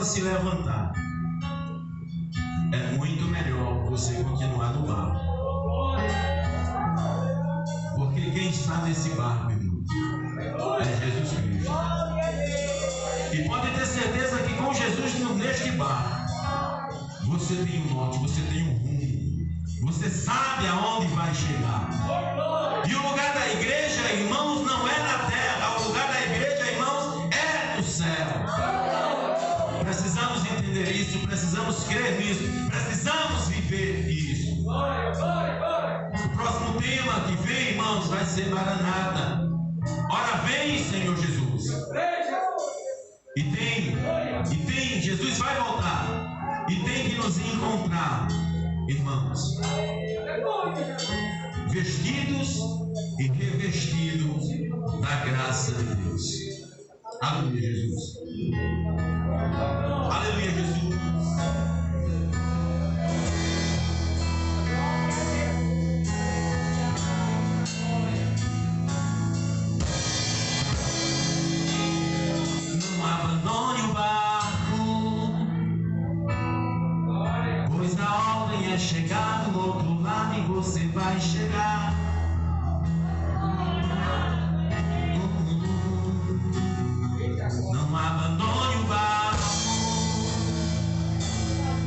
Se levantar, é muito melhor você continuar no barco, porque quem está nesse barco, irmão, é Jesus Cristo. E pode ter certeza que com Jesus neste barco você tem um norte, você tem um rumo, você sabe aonde vai chegar. E o lugar da igreja, irmãos, não é na terra, o lugar da igreja, irmãos, é no céu. Precisamos entender isso, precisamos crer nisso, precisamos viver isso. O próximo tema que vem, irmãos, vai ser Maranata. Ora vem, Senhor Jesus. E tem, Jesus vai voltar. E tem que nos encontrar, irmãos, vestidos e revestidos da graça de Deus. Aleluia, Jesus. Aleluia, Jesus. Não abandone o barco, pois a ordem é chegar do outro lado e você vai chegar. Não abandone o barco,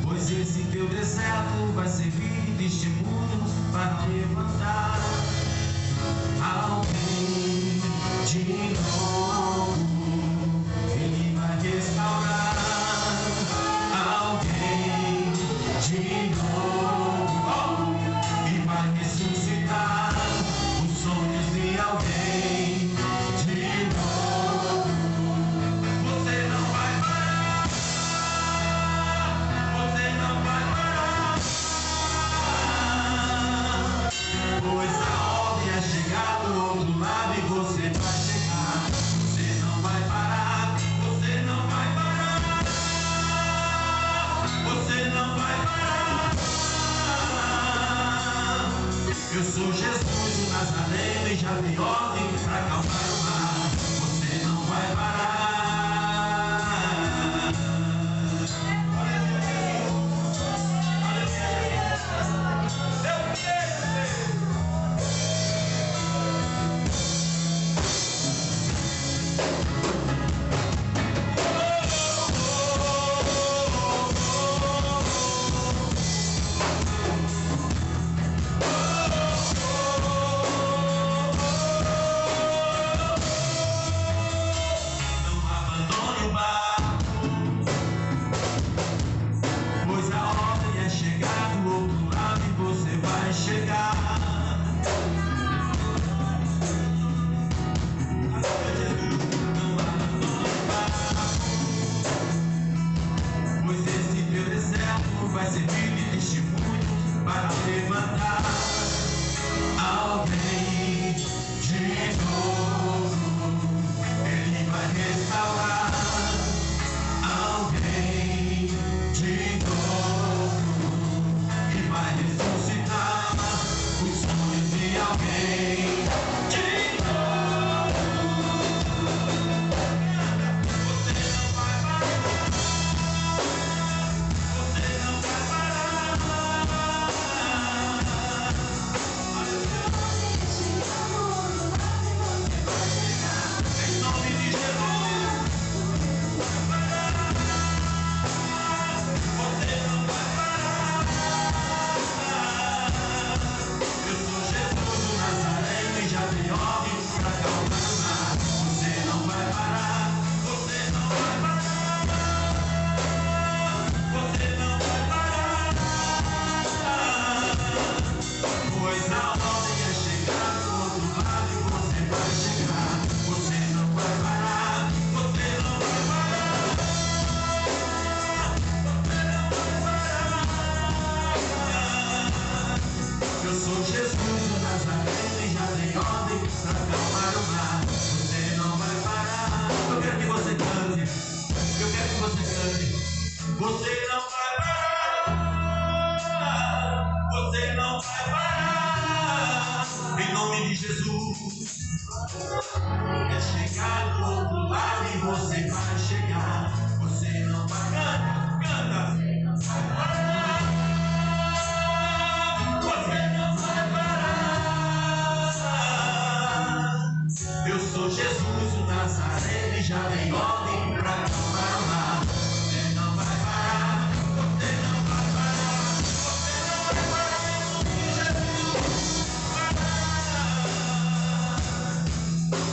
pois esse teu deserto vai servir de testemunho para levantar alguém de novo. Ele vai restaurar alguém de novo e vai ressuscitar os sonhos de alguém de novo. Você não vai parar, você não vai parar, pois a ordem é chegar do outro lado e você vai chegar. Você não vai parar, você não vai parar, você não vai parar. Eu sou Jesus o Nazareno e já dei ordem para acalmar o mar. Você não vai parar. Jesus o Nazareno e já dei ordem para acalmar o mar. Você não vai parar. Eu quero que você cante. Eu quero que você cante. Você não vai parar. Você não vai parar. Em nome de Jesus. É chegar do outro lado e você vai chegar. Você não vai parar. Canta. Você não vai parar. Você não vai parar. Eu sou Jesus o Nazareno e já dei ordem para acalmar o mar. Você não vai parar. Você não vai parar. Você não vai parar. Em nome de Jesus.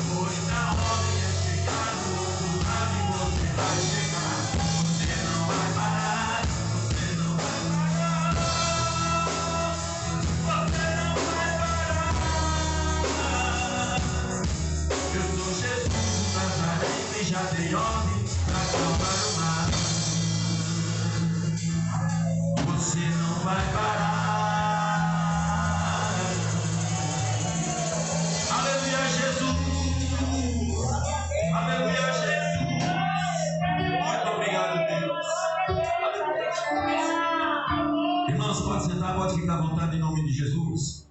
Pois a ordem é chegar do outro lado e você vai chegar. Você não vai parar. Você não vai parar. Você não vai parar. Eu sou Jesus o Nazareno e já dei ordem para acalmar o mar. Você não vai parar. Aleluia, Jesus. Aleluia, Jesus. Muito obrigado, Deus. Irmãos, pode sentar, pode ficar à vontade em nome de Jesus.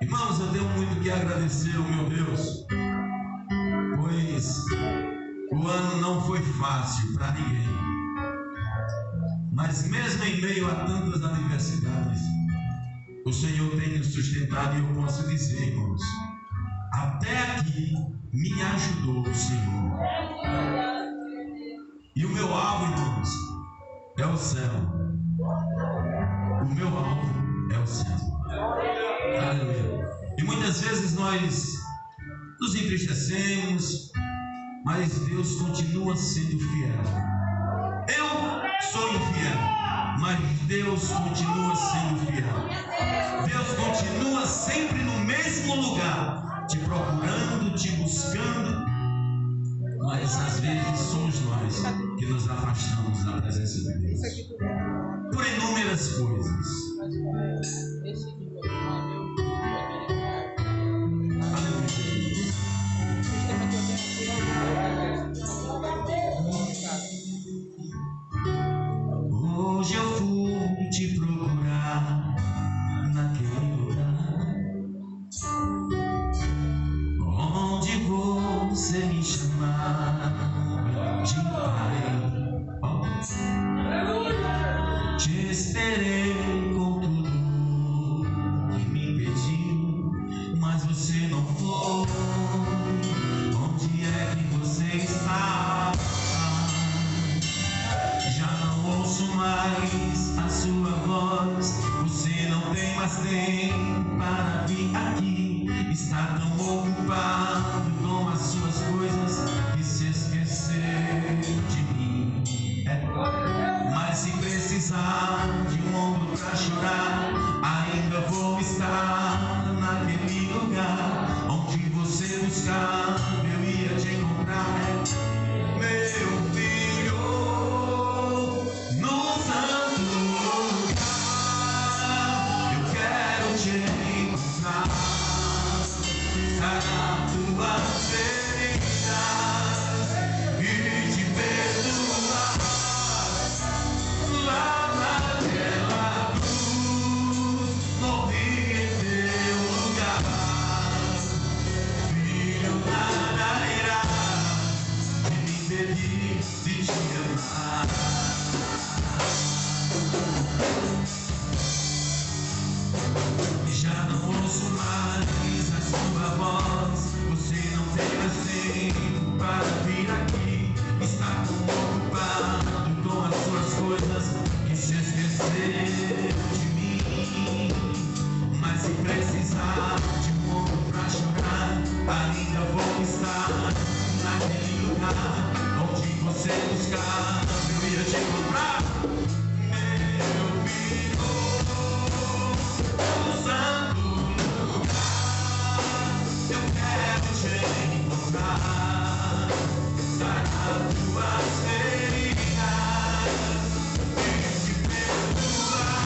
Irmãos, eu tenho muito que agradecer ao meu Deus, pois o ano não foi fácil para ninguém. Mas mesmo em meio a tantas adversidades, o Senhor tem nos sustentado e eu posso dizer, irmãos, até aqui me ajudou o Senhor. E o meu alvo, irmãos, é o céu. O meu alvo é o céu. Aleluia. E muitas vezes nós nos entristecemos, mas Deus continua sendo fiel. Eu sou infiel, mas Deus continua sendo fiel. Deus continua sempre no mesmo lugar, te procurando, te buscando, mas às vezes somos nós que nos afastamos da presença de Deus por inúmeras coisas. Hoje eu fui te procurar naquele lugar onde você me chamava de pai. Oh. Te esperei com tudo que me pediu, mas você não foi. Onde é que você está? Já não ouço mais a sua voz. Você não tem mais tempo para vir aqui. Está tão ocupado com as suas coisas que se esqueceu de mim. Mas se precisar de um ombro pra chorar, ainda vou estar naquele lugar onde você buscar. Eu ia te encontrar, meu filho, no santo lugar. Eu quero te encontrar, sarar tuas feridas e te perdoar. Lá naquela cruz, morri em teu lugar. Filho, nada irá de me impedir de te amar. Já não ouço mais a sua voz. Você não tem mais tempo para vir aqui. Está tão ocupado com as suas coisas que se esqueceu de mim. Mas se precisar de um ombro pra chorar, ainda vou estar naquele lugar onde você buscar. Eu ia te encontrar, meu filho, no santo lugar. Eu quero te encontrar, sarar tuas feridas e te perdoar.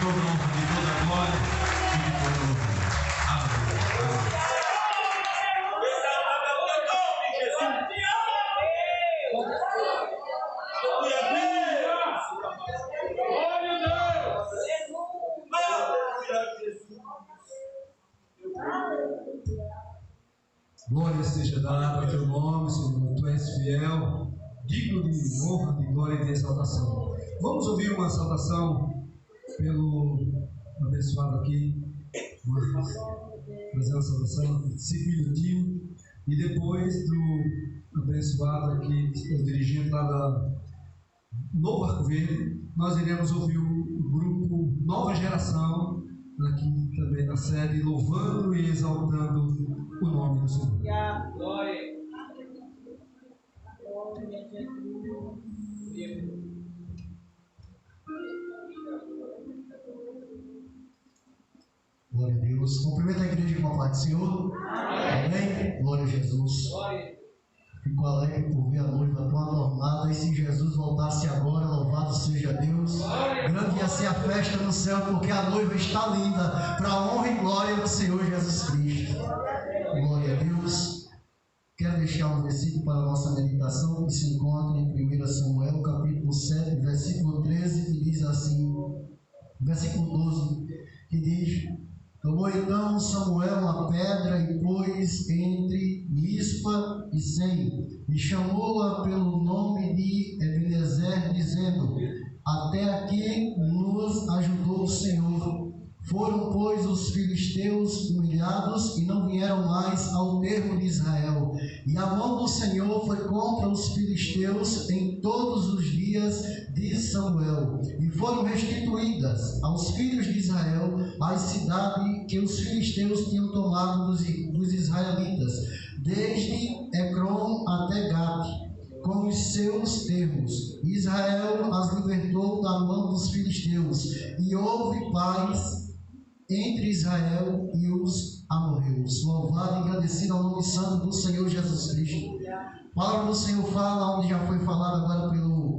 toda honra, de toda glória e de todo louvor. Aleluia. Glória seja dada ao teu nome, Senhor. Tu és fiel, digno de honra, de glória e de exaltação. Vamos ouvir uma saudação pelo abençoado aqui. Fazer uma saudação de 5 minutinhos. E depois do abençoado aqui, que está dirigindo lá da Novo Arco Verde, nós iremos ouvir o grupo Nova Geração, aqui também na sede, louvando e exaltando o nome do Senhor. Glória. Glória a Deus. Cumprimenta a igreja com a paz do Senhor. Amém. Glória a Jesus. Fico alegre por ver a noiva tão adornada. E se Jesus voltasse agora, louvado seja Deus. Grande ia ser a festa no céu, porque a noiva está linda, para a honra e glória do Senhor Jesus Cristo. Glória a Deus. Quero deixar um versículo para a nossa meditação, que se encontra em 1 Samuel, capítulo 7, versículo 13, que diz assim, versículo 12, que diz: tomou então Samuel uma pedra e pôs entre Mispa e Sem, e chamou-a pelo nome de Ebenezer, dizendo: até aqui nos ajudou o Senhor. Foram, pois, os filisteus humilhados e não vieram mais ao termo de Israel. E a mão do Senhor foi contra os filisteus em todos os dias de Samuel. E foram restituídas aos filhos de Israel as cidades que os filisteus tinham tomado dos israelitas, desde Ecrom até Gate, com os seus termos. Israel as libertou da mão dos filisteus, e houve paz entre Israel e os amorreus. Louvado e agradecido ao nome santo do Senhor Jesus Cristo. A palavra do Senhor fala, onde já foi falado agora pelo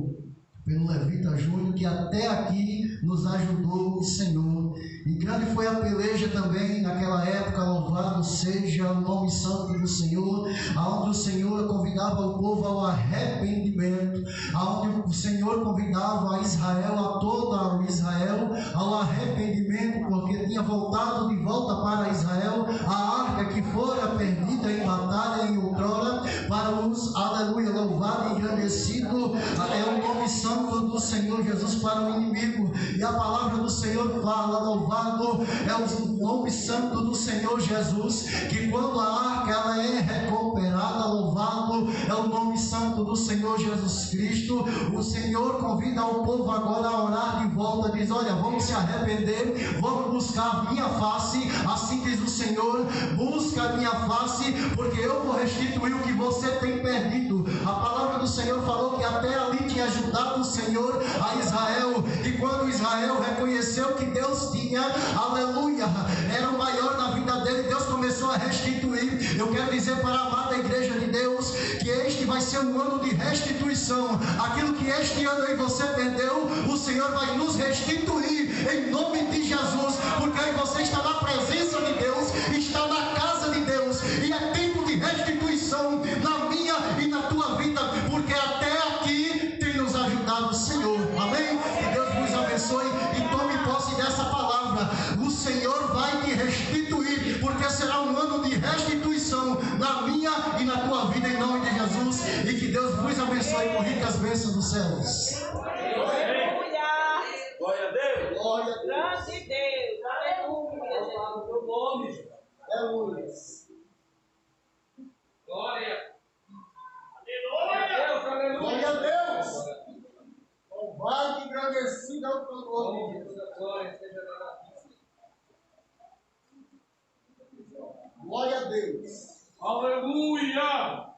Levita Júnior, que até aqui nos ajudou o Senhor. E grande foi a peleja também naquela época. Louvado seja o nome santo do Senhor, aonde o Senhor convidava o povo ao arrependimento, aonde o Senhor convidava a Israel, a toda o Israel, ao arrependimento, porque tinha voltado de volta para Israel a arca que fora perdida em batalha em outrora, para os, aleluia, louvado e engrandecido é o nome santo do Senhor Jesus para o inimigo. E a palavra do Senhor fala, louvado é o nome santo do Senhor Jesus, que quando a arca ela é recuperada, louvado é o nome santo do Senhor Jesus Cristo. O Senhor convida o povo agora a orar de volta, diz: olha, vamos se arrepender, vamos buscar a minha face, assim diz o Senhor, busca a minha face, porque eu vou restituir o que você tem perdido. A palavra do Senhor falou que até ali tinha ajudado o Senhor a Israel, e quando Israel reconheceu que Deus tinha, aleluia, era o maior na vida dele, Deus começou a restituir. Eu quero dizer para a amada igreja de Deus que este vai ser um ano de restituição. Aquilo que este ano aí você perdeu, o Senhor vai nos restituir em nome de Jesus, porque aí você está na presença de Deus, está na casa de Deus, e é tempo de restituição na minha e na tua vida, porque até aqui tem nos ajudado o Senhor. Amém? Que Deus vos abençoe e tome posse dessa palavra. O Senhor vai te restituir, porque será um ano de restituição na minha e na tua vida, em nome de Jesus. E que Deus vos abençoe com ricas bênçãos dos céus. Aleluia! Glória a Deus! Glória a Deus! Grande Deus! Aleluia! Louvado o teu nome! Aleluia! Glória! Aleluia! Glória a Deus! Louvado e agradecido ao teu nome! Glória seja dada. Glória a Deus! Aleluia!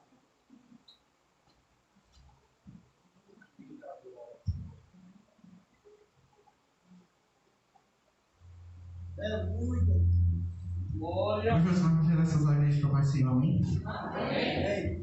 Aleluia! Glória! Hoje nós vamos gerar essas igrejas para mais Senhor, amém? Amém!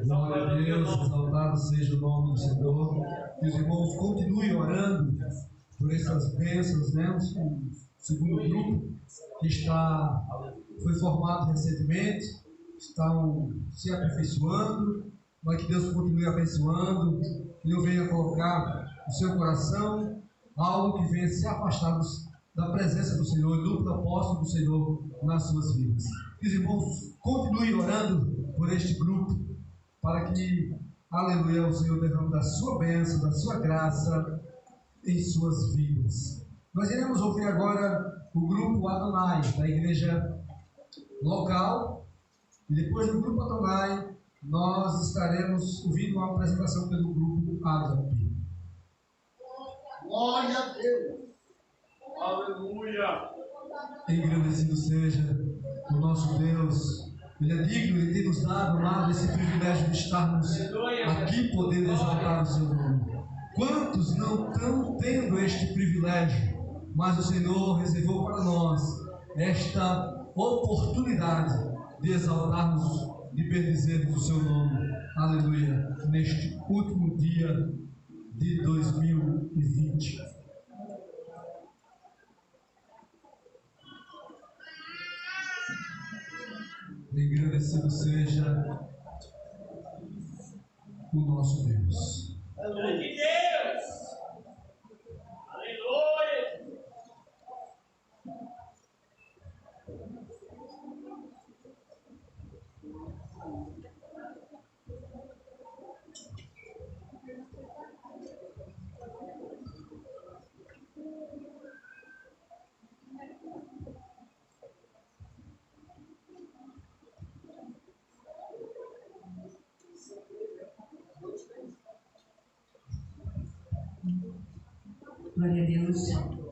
Glória a Deus, exaltado seja o nome do Senhor. Que os irmãos continuem orando por essas bênçãos, né? O segundo grupo que foi formado recentemente, estão se aperfeiçoando, mas que Deus continue abençoando, que não venha colocar no seu coração algo que venha se afastar da presença do Senhor e do propósito do Senhor nas suas vidas. Que os irmãos continuem orando por este grupo, para que, aleluia, o Senhor derrame da sua bênção, da sua graça em suas vidas. Nós iremos ouvir agora o grupo Adonai, da igreja local, e depois do grupo Adonai, nós estaremos ouvindo uma apresentação pelo grupo Agape. Glória a Deus. Aleluia. Engrandecido seja o nosso Deus. Ele é digno, Ele tem nos dado, amado, esse privilégio de estarmos aqui podendo exaltar o seu nome. Quantos não estão tendo este privilégio, mas o Senhor reservou para nós esta oportunidade de exaltarmos, de bendizermos o seu nome. Aleluia. Neste último dia de 2020. Engrandecido seja o nosso Deus. Glória de Deus. Aleluia. Glória a Deus.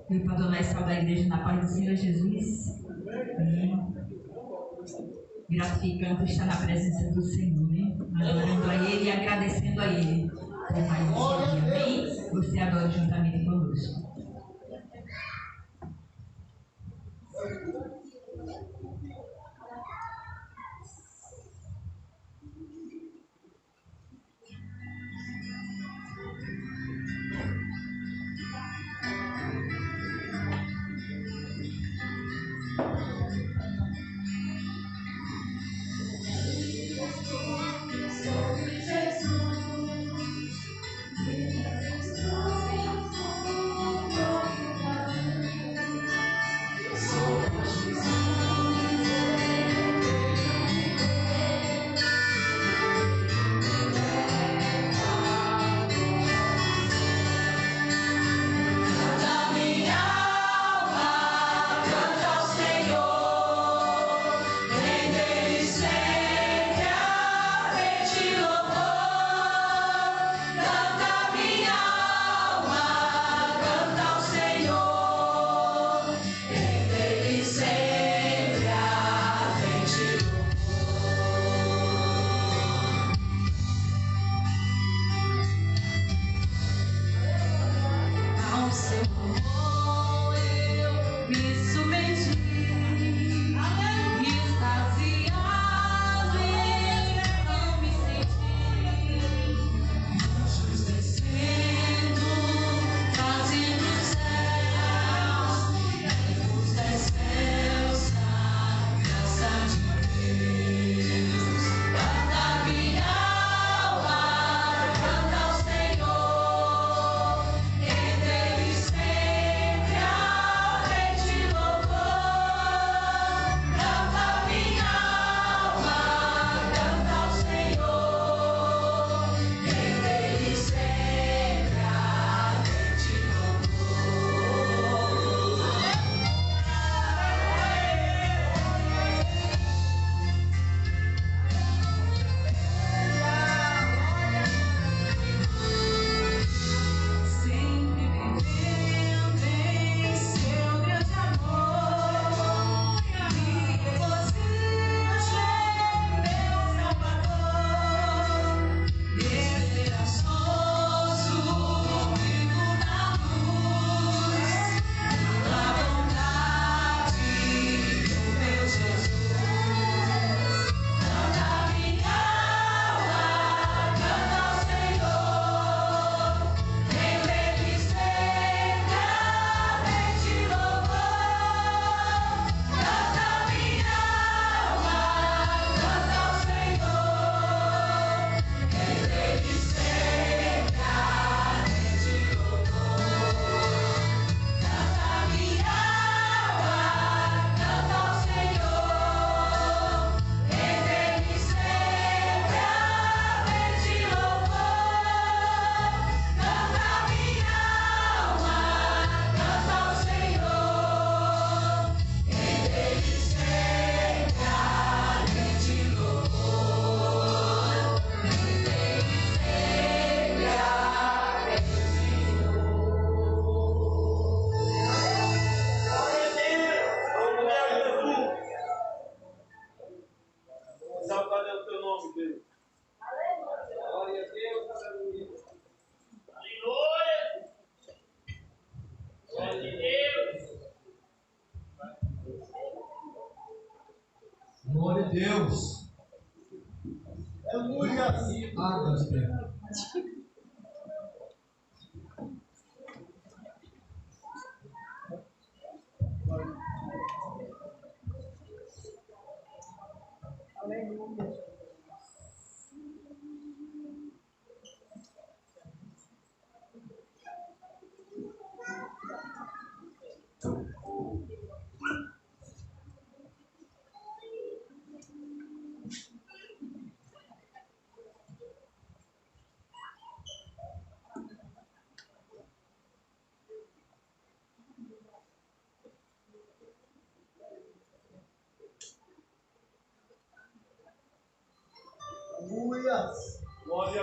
Grupo Adonai salve a igreja na paz do Senhor Jesus. Amém. Gratificante estar na presença do Senhor, né? Adorando a Ele e agradecendo a Ele por mais um dia. Amém? Você adora juntamente conosco. pé.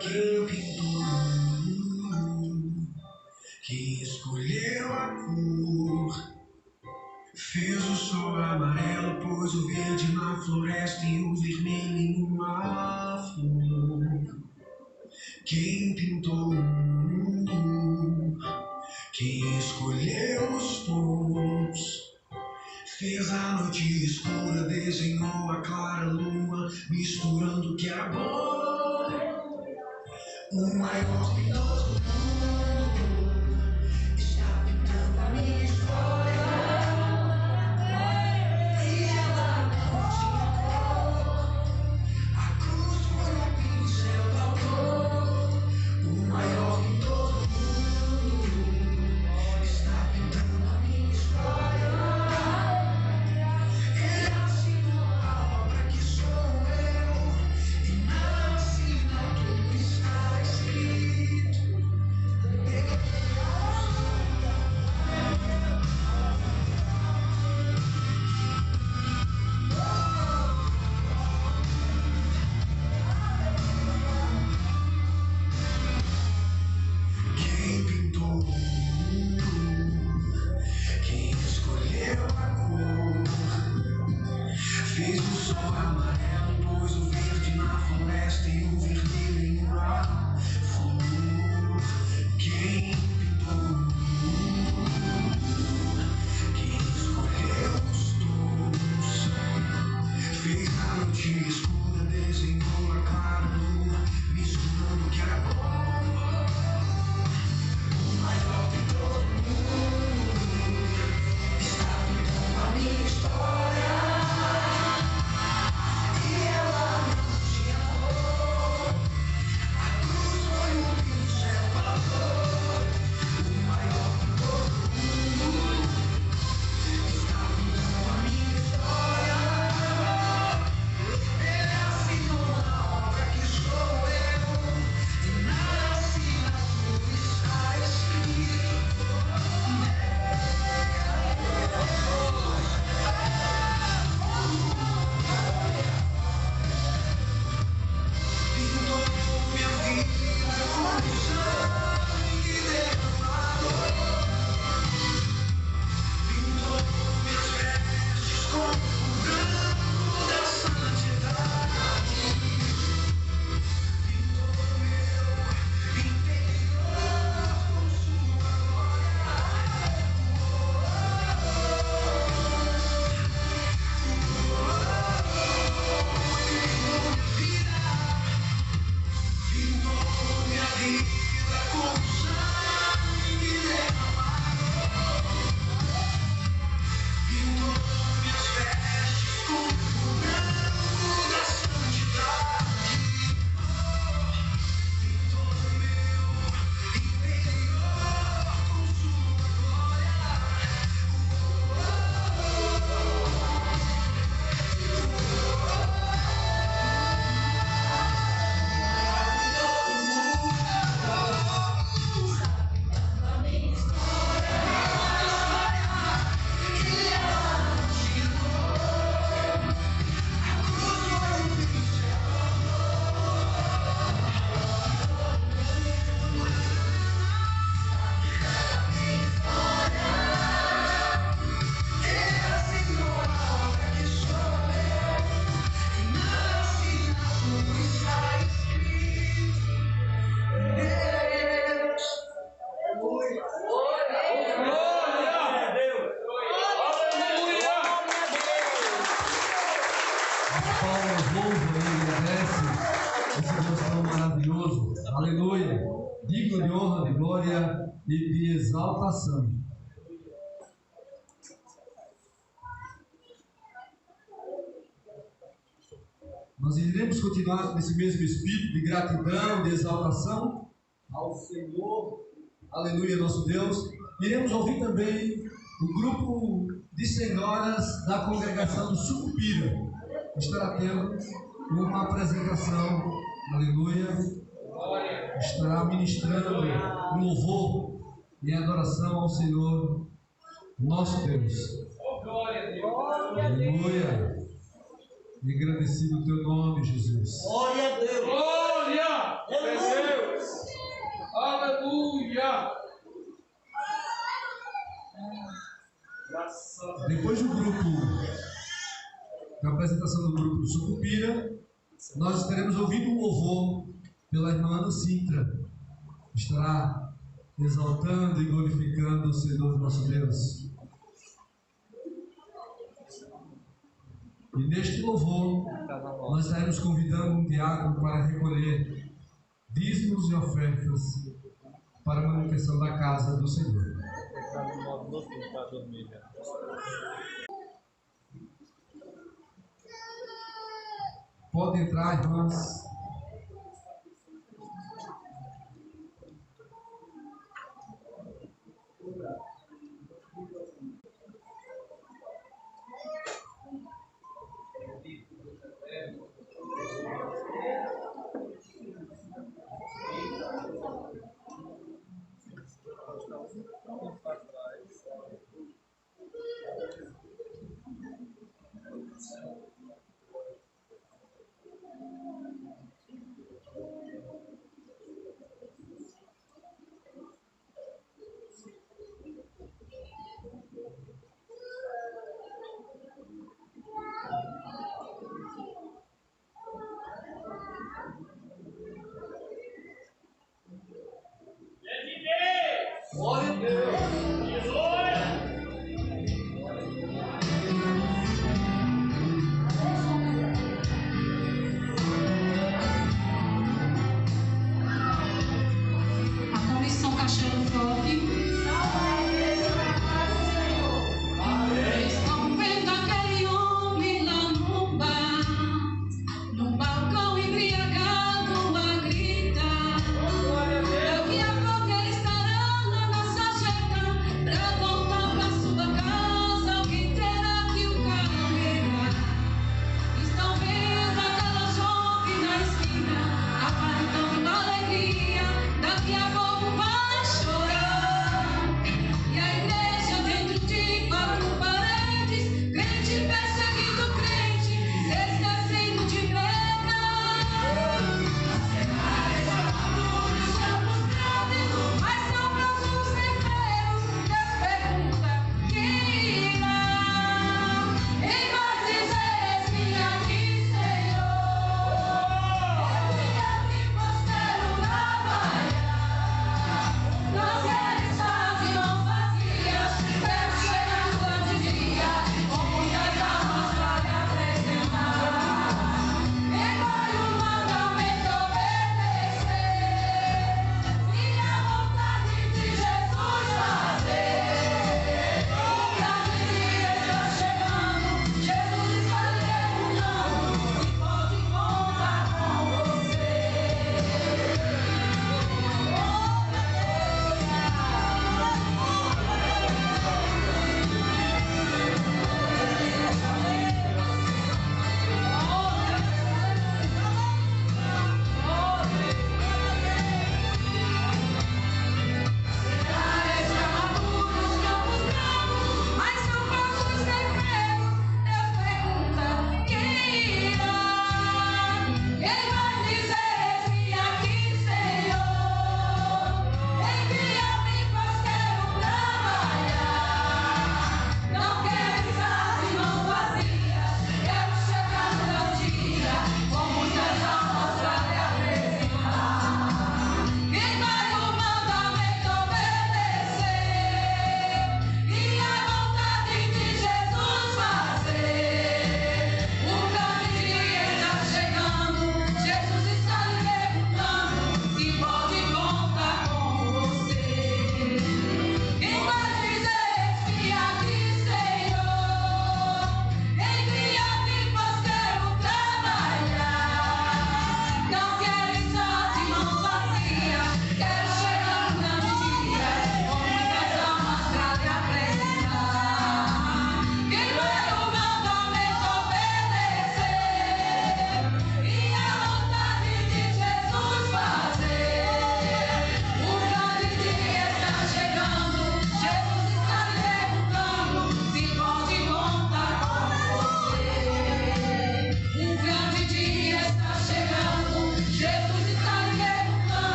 Quem pintou quem escolheu a cor, fez o sol amarelo, pôs o verde na floresta e o vermelho em uma flor. Quem pintou quem escolheu os tons, fez a noite escura, desenhou a clara lua, misturando o que é bom. O maior pintor do mundo está pintando a minha história. E ela não tinha cor, a cruz foi o pincel do autor. O maior pintor do mundo está pintando a minha história. Ele assinou a obra que sou eu, e na assinatura está escrito: Aleluia. Digno de honra, de glória e de exaltação. Nós iremos continuar nesse mesmo espírito de gratidão, de exaltação ao Senhor. Aleluia, nosso Deus. Iremos ouvir também o grupo de senhoras da congregação do Sucupira. Estará tendo uma apresentação. Aleluia. Estará ministrando um louvor em adoração ao Senhor, nosso Deus. Aleluia. Engrandecido o teu nome, Jesus. Glória a Deus. Glória a Deus. Aleluia. Depois do grupo, da apresentação do grupo do Sucupira, nós estaremos ouvindo um louvor pela irmã Ana Sintra. Estará exaltando e glorificando o Senhor nosso Deus. E neste louvor, nós estaremos convidando um diácono para recolher dízimos e ofertas para a manutenção da casa do Senhor. Pode entrar, irmãs.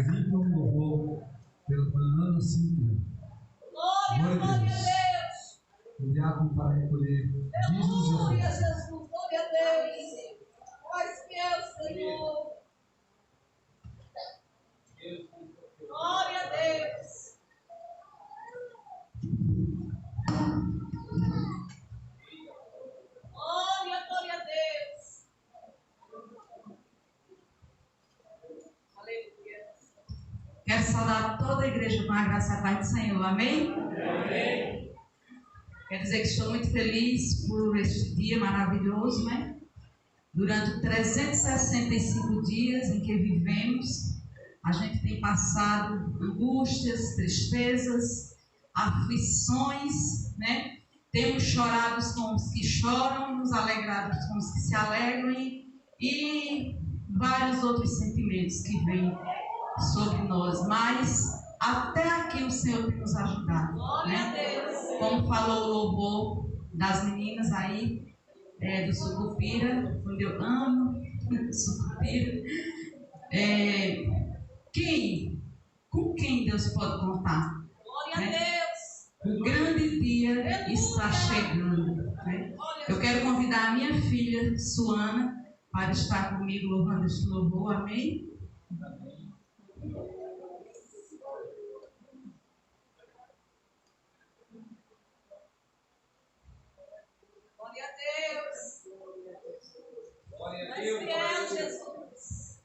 servir como louvor pela Ana Cíntia. Glória a Deus. O diácono para recolher dízimos e Glória a ofertas. Jesus, glória a Deus. Pois fiel, Senhor. Glória a Deus. Glória a Deus. Aleluia. Quero saudar toda a igreja com a graça e a paz do Senhor. Amém? Amém. Quero dizer que estou muito feliz por este dia maravilhoso, né? Durante 365 dias em que vivemos, a gente tem passado angústias, tristezas, aflições, né? Temos chorado com os que choram, nos alegrado com os que se alegram e vários outros sentimentos que vêm sobre nós. Mas até aqui o Senhor tem nos ajudado. Glória a Né? Deus. Como falou o louvor das meninas aí, do Sucupira, onde eu amo Sucupira. Com quem Deus pode contar? Glória a Né? Deus. O grande dia está chegando. Né? Eu quero convidar a minha filha, Suana, para estar comigo louvando este louvor. Amém? Glória a Deus. Glória a Mas Deus. fiel, Jesus.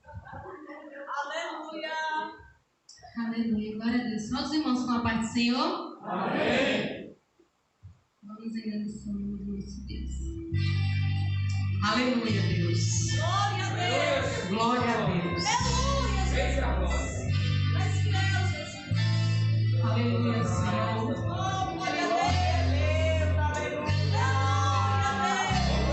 Aleluia. Aleluia, glória a Deus. Só os irmãos com a paz do Senhor. Amém. Vamos agradecer o nome do nosso Deus. Aleluia, Deus. Glória a Deus. Glória a Deus. Aleluia, Eita, glória. Jesus. Mas fiel, Jesus. Aleluia, Senhor. Oh, glória a Deus. Aleluia. Glória a Deus.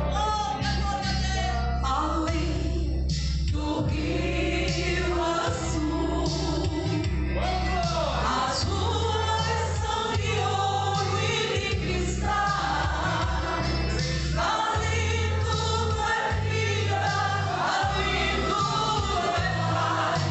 Glória a Deus. Além do rio azul, as ruas são de ouro e de cristal. Ali tudo é vida, ali tudo é paz.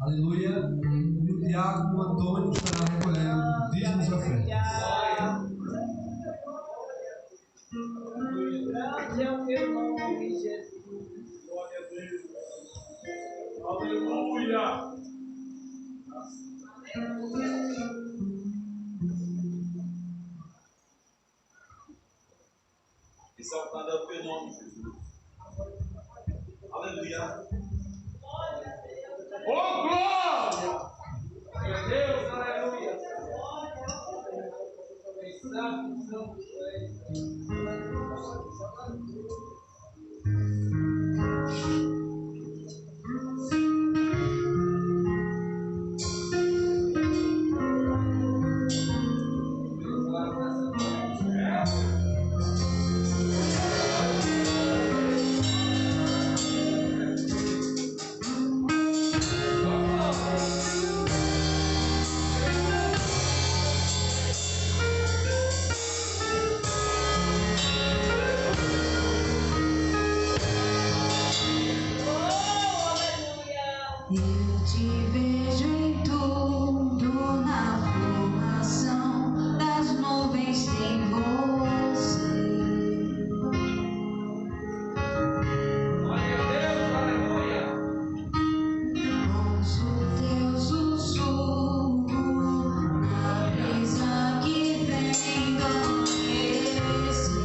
Aleluia. E o diácono Antônio estará recolhendo dízimos e ofertas. Grande é o teu nome, Jesus. Glória a Deus. Aleluia. Exaltado é o teu nome, Jesus. Aleluia. Oh, glória! Meu Deus, aleluia. Santo, santo, Eu te vejo em tudo, na formação das nuvens tem você. glória a Deus, aleluia. Ouço teu sussurro na brisa que vem do amanhecer.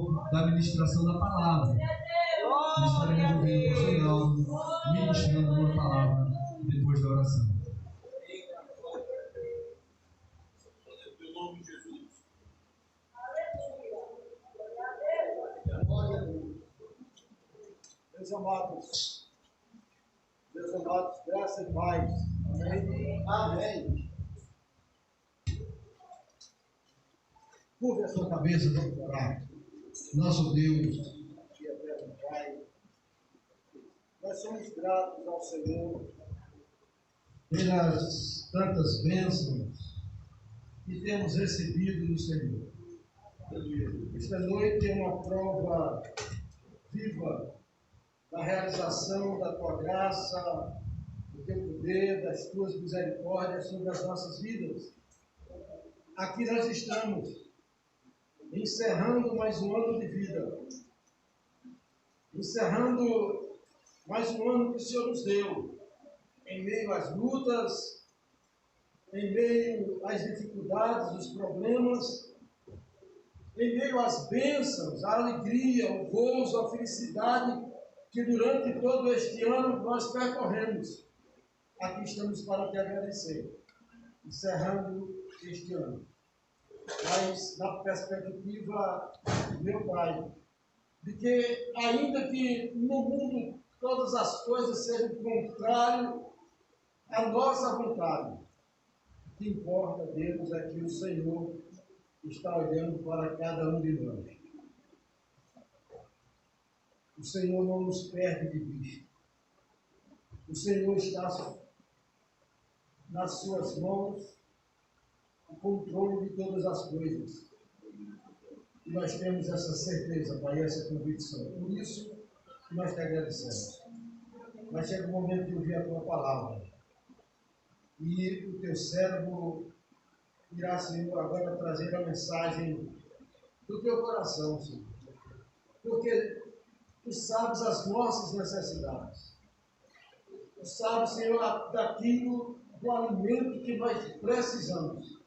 favor da ministração da palavra. Estaremos ouvindo o pastor Hinaldo ministrando uma palavra depois da oração. Em nome de Jesus. Glória a Deus. Meus amados, graça e paz. Amém. Amém. Curve a sua cabeça, vamos orar. Nosso Deus e eterno Pai, nós somos gratos ao Senhor pelas tantas bênçãos que temos recebido do Senhor. Esta noite é uma prova viva da realização da Tua graça, do Teu poder, das Tuas misericórdias sobre as nossas vidas. Aqui nós estamos, encerrando mais um ano de vida, encerrando mais um ano que o Senhor nos deu, em meio às lutas, em meio às dificuldades, os problemas, em meio às bênçãos, à alegria, ao gozo, à felicidade que durante todo este ano nós percorremos. Aqui estamos para te agradecer, encerrando este ano. Mas na perspectiva, meu Pai, de que ainda que no mundo todas as coisas sejam contrárias à nossa vontade, o que importa, Deus, é que o Senhor está olhando para cada um de nós. O Senhor não nos perde de vista. O Senhor está nas suas mãos o controle de todas as coisas. E nós temos essa certeza, Pai, essa convicção. Por isso que nós te agradecemos. Mas chega o momento de ouvir a Tua palavra. E o Teu servo irá, Senhor, agora trazer a mensagem do Teu coração, Senhor. Porque Tu sabes as nossas necessidades. Tu sabes, Senhor, daquilo, do alimento que nós precisamos.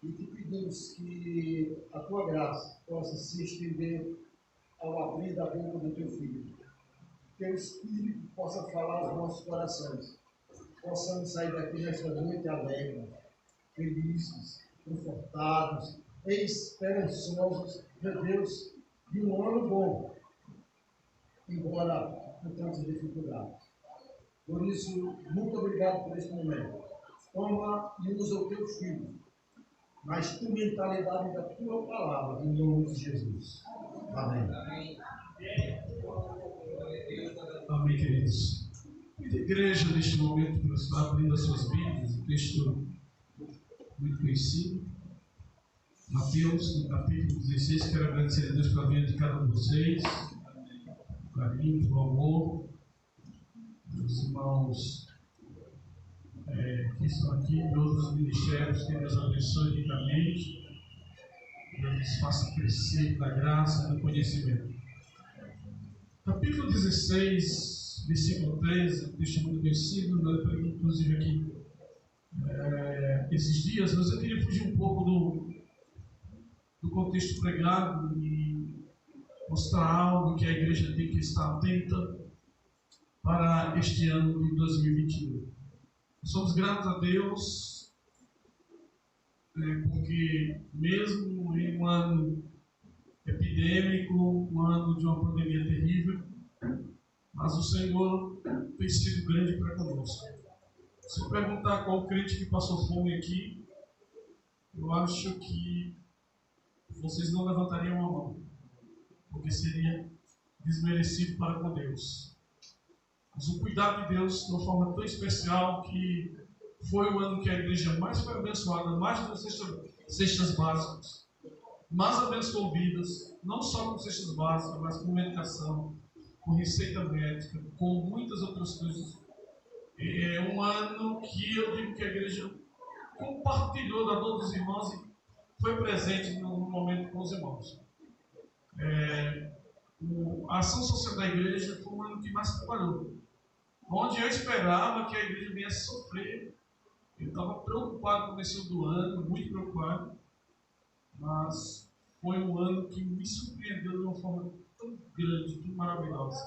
E te pedimos que a Tua graça possa se estender ao abrir da boca do Teu Filho. Que o Espírito possa falar aos nossos corações. Possamos sair daqui nesta noite alegres, felizes, confortados, esperançosos, meu Deus, de um ano bom, embora com tantas dificuldades. Por isso, muito obrigado por este momento. Toma e usa o Teu Filho na instrumentalidade da Tua palavra, em nome de Jesus. Amém. Amém, queridos. Muita igreja, neste momento, está abrindo as suas Bíblias, um texto muito conhecido. Mateus, no capítulo 16, quero agradecer a Deus pela vida de cada um de vocês, o carinho, o amor, os irmãos que estão aqui, de outros ministérios, que Deus abençoe ricamente, que Deus faça crescer na graça e no conhecimento. Capítulo 16, versículo 13, texto muito conhecido, nós pregamos inclusive aqui esses dias, mas eu queria fugir um pouco do contexto pregado e mostrar algo que a igreja tem que estar atenta para este ano de 2021. Somos gratos a Deus, porque mesmo em um ano epidêmico, um ano de uma pandemia terrível, mas o Senhor tem sido grande para conosco. Se eu perguntar qual crente que passou fome aqui, eu acho que vocês não levantariam a mão, porque seria desmerecido para com Deus. Mas o cuidado de Deus de uma forma tão especial que foi o ano que a igreja mais foi abençoada, mais com cestas básicas, mais abençoou vidas, não só com cestas básicas, mas com medicação, com receita médica, com muitas outras coisas. É um ano que eu digo que a igreja compartilhou da dor dos irmãos e foi presente no momento com os irmãos. A ação social da igreja foi um ano que mais trabalhou. Onde eu esperava que a igreja viesse sofrer, eu estava preocupado com o início do ano, muito preocupado, mas foi um ano que me surpreendeu de uma forma tão grande, tão maravilhosa.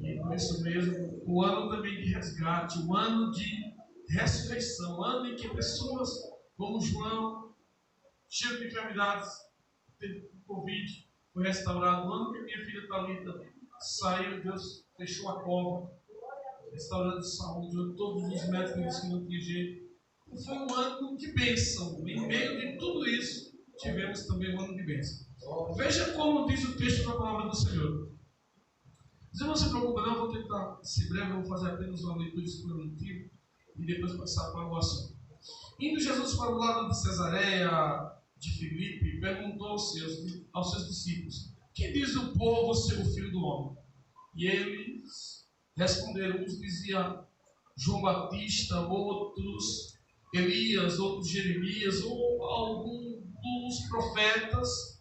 E por isso mesmo, o ano também de resgate, o ano de ressurreição, o ano em que pessoas como João, cheio de enfermidades, teve Covid, foi restaurado, o ano que minha filha Thalita saiu, Deus fechou a cova, restaurando saúde, todos os médicos disseram que não tinha jeito. Foi um ano de bênção. Em meio de tudo isso, tivemos também um ano de bênção. Veja como diz o texto da palavra do Senhor. Mas não se preocupe, não, vou tentar ser breve, eu vou fazer apenas uma leitura explanativa e depois passar para o assunto. Indo Jesus para o lado de Cesareia de Filipe, perguntou aos seus discípulos: que diz o povo ser o Filho do Homem? E eles responderam, uns diziam João Batista, outros Elias, outros Jeremias, ou algum dos profetas.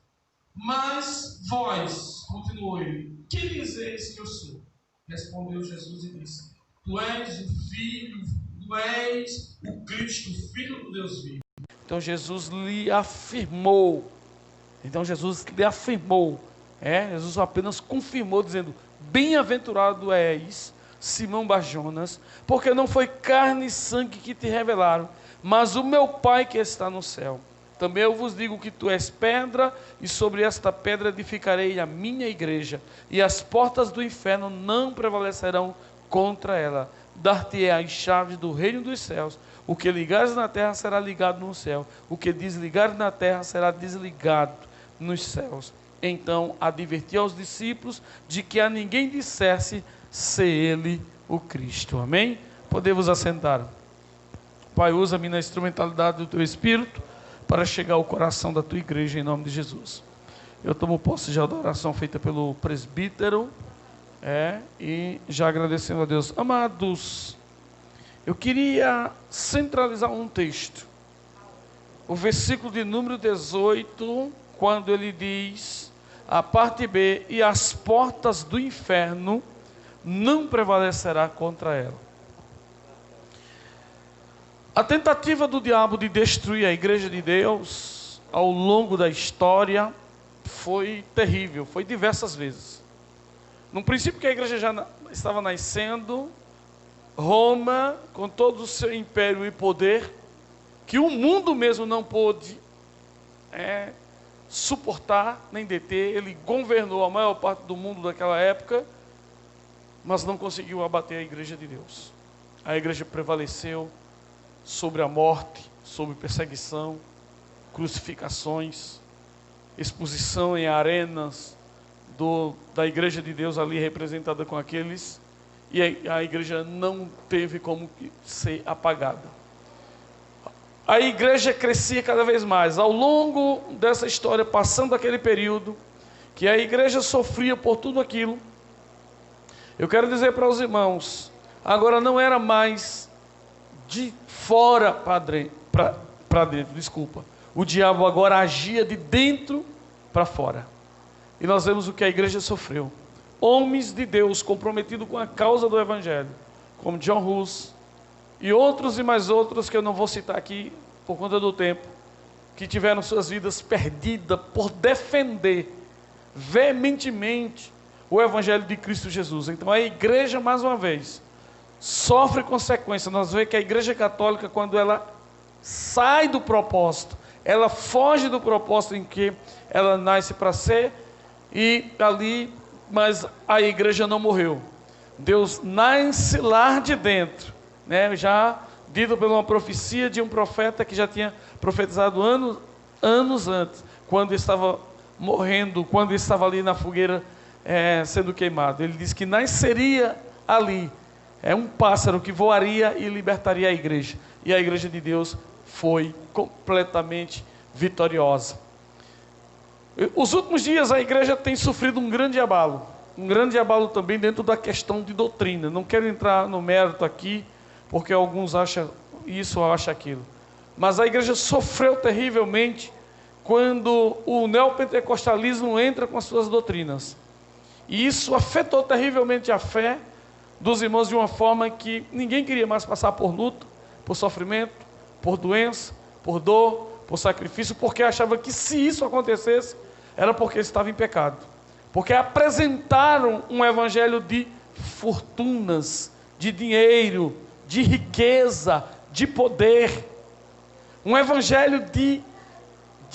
Mas vós, continuou ele, que dizeis que eu sou? Respondeu Jesus e disse: tu és o Filho, tu és o Cristo, o Filho do Deus vivo. Então Jesus lhe afirmou. Jesus apenas confirmou, dizendo: bem-aventurado és, Simão Barjonas, porque não foi carne e sangue que te revelaram, mas o meu Pai que está no céu. Também eu vos digo que tu és pedra, e sobre esta pedra edificarei a minha igreja, e as portas do inferno não prevalecerão contra ela. Dar-te-ei as chaves do reino dos céus. O que ligares na terra será ligado no céu, o que desligares na terra será desligado nos céus. Então advertiu aos discípulos de que a ninguém dissesse ser ele o Cristo. Amém? Podemos assentar. Pai, usa-me na instrumentalidade do teu Espírito para chegar ao coração da tua igreja, em nome de Jesus. Eu tomo posse já da oração feita pelo presbítero, e já agradecendo a Deus. Amados, eu queria centralizar um texto, o versículo de número 18, quando ele diz, a parte B, e as portas do inferno não prevalecerá contra ela. A tentativa do diabo de destruir a igreja de Deus ao longo da história foi terrível, foi diversas vezes. No princípio que a igreja já estava nascendo, Roma, com todo o seu império e poder, que o mundo mesmo não pôde suportar nem deter, ele governou a maior parte do mundo daquela época, mas não conseguiu abater a igreja de Deus. A igreja prevaleceu sobre a morte, sobre perseguição, crucificações, exposição em arenas da igreja de Deus ali representada com aqueles, e a igreja não teve como ser apagada. A igreja crescia cada vez mais. Ao longo dessa história, passando aquele período, que a igreja sofria por tudo aquilo, eu quero dizer para os irmãos, agora não era mais de fora para dentro, desculpa. O diabo agora agia de dentro para fora. E nós vemos o que a igreja sofreu. Homens de Deus comprometidos com a causa do Evangelho, como John Hus, e outros e mais outros que eu não vou citar aqui por conta do tempo, que tiveram suas vidas perdidas por defender veementemente o Evangelho de Cristo Jesus. Então a igreja, mais uma vez, sofre consequência. Nós vemos que a igreja católica, quando ela sai do propósito, ela foge do propósito em que ela nasce para ser, e ali, mas a igreja não morreu. Deus nasce lá de dentro, já dito por uma profecia de um profeta que já tinha profetizado anos antes, quando estava morrendo, quando estava ali na fogueira sendo queimado. Ele disse que nasceria ali, um pássaro que voaria e libertaria a igreja. E a igreja de Deus foi completamente vitoriosa. Os últimos dias a igreja tem sofrido um grande abalo também dentro da questão de doutrina. Não quero entrar no mérito aqui, porque alguns acham isso ou acham aquilo. Mas a igreja sofreu terrivelmente quando o neopentecostalismo entra com as suas doutrinas. E isso afetou terrivelmente a fé dos irmãos de uma forma que ninguém queria mais passar por luta, por sofrimento, por doença, por dor, por sacrifício, porque achava que se isso acontecesse, era porque estava em pecado. Porque apresentaram um evangelho de fortunas, de dinheiro, de riqueza, de poder. Um evangelho de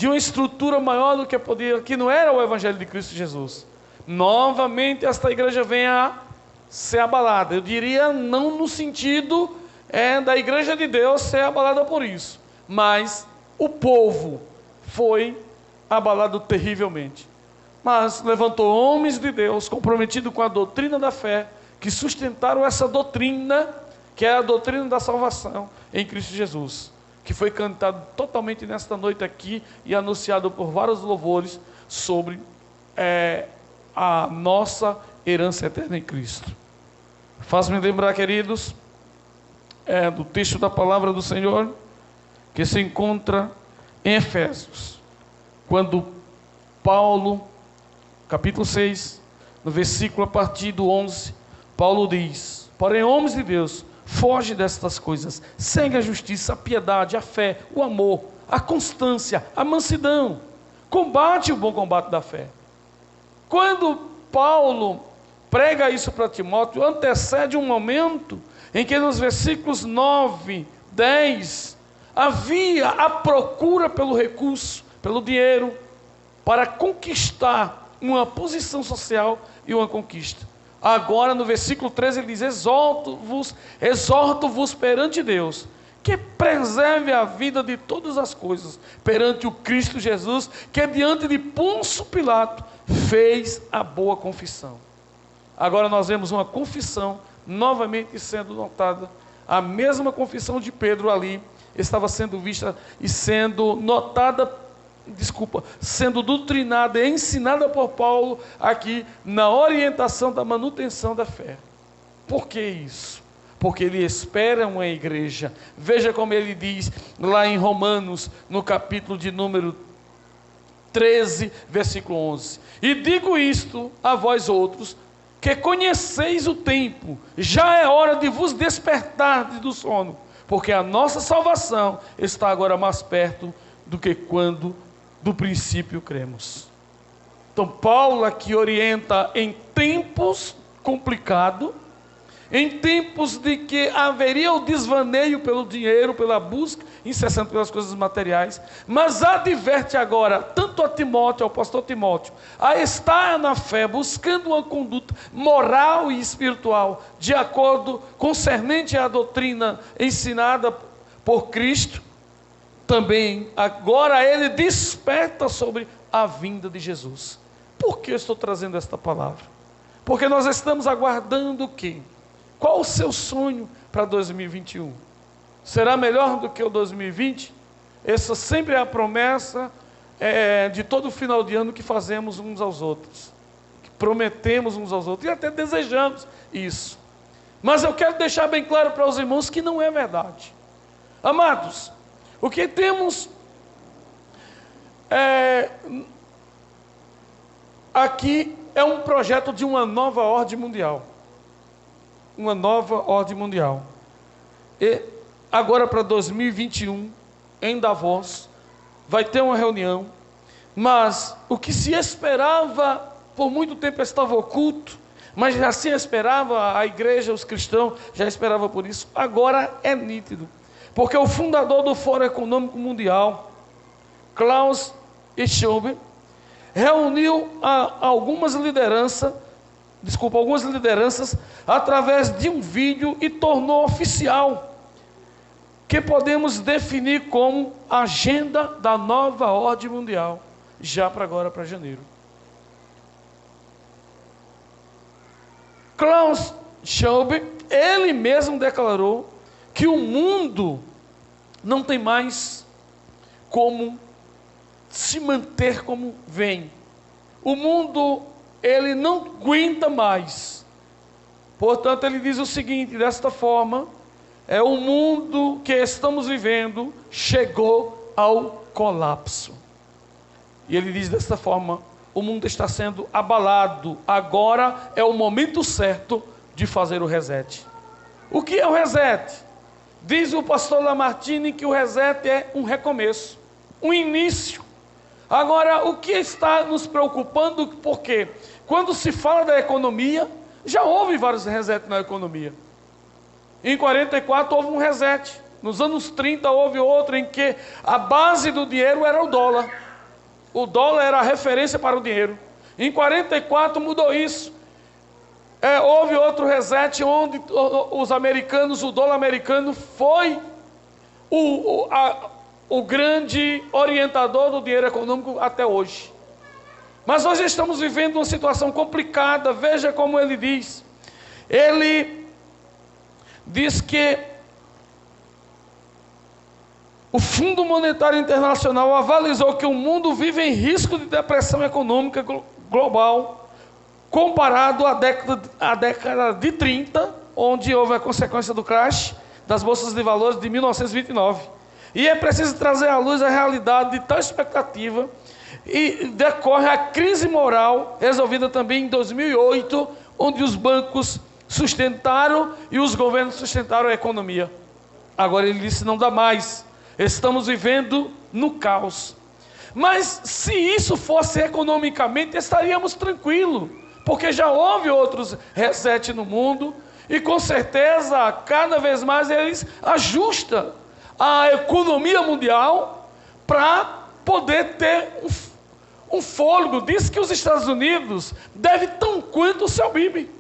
uma estrutura maior do que podia, que não era o evangelho de Cristo Jesus. Novamente esta igreja vem a ser abalada. Eu diria não no sentido da igreja de Deus ser abalada por isso, mas o povo foi abalado terrivelmente. Mas levantou homens de Deus comprometidos com a doutrina da fé, que sustentaram essa doutrina, que é a doutrina da salvação em Cristo Jesus, que foi cantado totalmente nesta noite aqui e anunciado por vários louvores sobre a nossa herança eterna em Cristo. Faz-me lembrar, queridos, do texto da palavra do Senhor, que se encontra em Efésios, quando Paulo, capítulo 6, no versículo a partir do 11, Paulo diz: porém, homens de Deus, foge destas coisas, segue a justiça, a piedade, a fé, o amor, a constância, a mansidão, combate o bom combate da fé. Quando Paulo prega isso para Timóteo, antecede um momento em que nos versículos 9, 10, havia a procura pelo recurso, pelo dinheiro, para conquistar uma posição social e uma conquista. Agora no versículo 13 ele diz: exorto-vos perante Deus, que preserve a vida de todas as coisas, perante o Cristo Jesus, que diante de Pôncio Pilato fez a boa confissão. Agora nós vemos uma confissão novamente sendo notada. A mesma confissão de Pedro ali estava sendo vista e sendo notada, sendo doutrinada e ensinada por Paulo aqui na orientação da manutenção da fé. Por que isso? Porque ele espera uma igreja. Veja como ele diz lá em Romanos, no capítulo de número 13, versículo 11: e digo isto a vós outros, que conheceis o tempo, já é hora de vos despertar do sono, porque a nossa salvação está agora mais perto do que quando do princípio cremos. Então Paulo aqui orienta em tempos complicados, em tempos de que haveria o desvaneio pelo dinheiro, pela busca incessante pelas coisas materiais, mas adverte agora, tanto a Timóteo, ao pastor Timóteo, a estar na fé, buscando uma conduta moral e espiritual, de acordo concernente à doutrina ensinada por Cristo. Também, agora ele desperta sobre a vinda de Jesus. Por que eu estou trazendo esta palavra? Porque nós estamos aguardando o quê? Qual o seu sonho para 2021? Será melhor do que o 2020? Essa sempre é a promessa de todo final de ano que fazemos uns aos outros, que prometemos uns aos outros e até desejamos isso. Mas eu quero deixar bem claro para os irmãos que não é verdade. Amados, o que temos aqui é um projeto de uma nova ordem mundial. Uma nova ordem mundial. E agora para 2021, em Davos, vai ter uma reunião, mas o que se esperava, por muito tempo estava oculto, mas já se esperava, a igreja, os cristãos, já esperavam por isso, agora é nítido. Porque o fundador do Fórum Econômico Mundial, Klaus Schwab, reuniu algumas lideranças através de um vídeo e tornou oficial, que podemos definir como agenda da nova ordem mundial, já para agora, para janeiro. Klaus Schwab, ele mesmo declarou que o mundo não tem mais como se manter como vem. O mundo, ele não aguenta mais. Portanto, ele diz o seguinte, desta forma: o mundo que estamos vivendo chegou ao colapso. E ele diz desta forma: o mundo está sendo abalado, agora é o momento certo de fazer o reset. O que é o reset? Diz o pastor Lamartine que o reset é um recomeço. um início. Agora, o que está nos preocupando, porque quando se fala da economia, já houve vários resets na economia. Em 44 houve um reset. Nos anos 30 houve outro em que a base do dinheiro era o dólar. O dólar era a referência para o dinheiro. Em 44 mudou isso. Houve outro reset onde os americanos, o dólar americano foi o grande orientador do dinheiro econômico até hoje. Mas hoje estamos vivendo uma situação complicada. Veja como ele diz. Ele diz que o Fundo Monetário Internacional avalizou que o mundo vive em risco de depressão econômica global, comparado à década de 30, onde houve a consequência do crash das bolsas de valores de 1929. E é preciso trazer à luz a realidade de tal expectativa, e decorre a crise moral, resolvida também em 2008, onde os bancos sustentaram e os governos sustentaram a economia. Agora ele disse, não dá mais. Estamos vivendo no caos. Mas se isso fosse economicamente, estaríamos tranquilos, porque já houve outros resets no mundo, e com certeza, cada vez mais eles ajustam a economia mundial para poder ter um fôlego. Diz que os Estados Unidos devem tão quanto o seu PIB.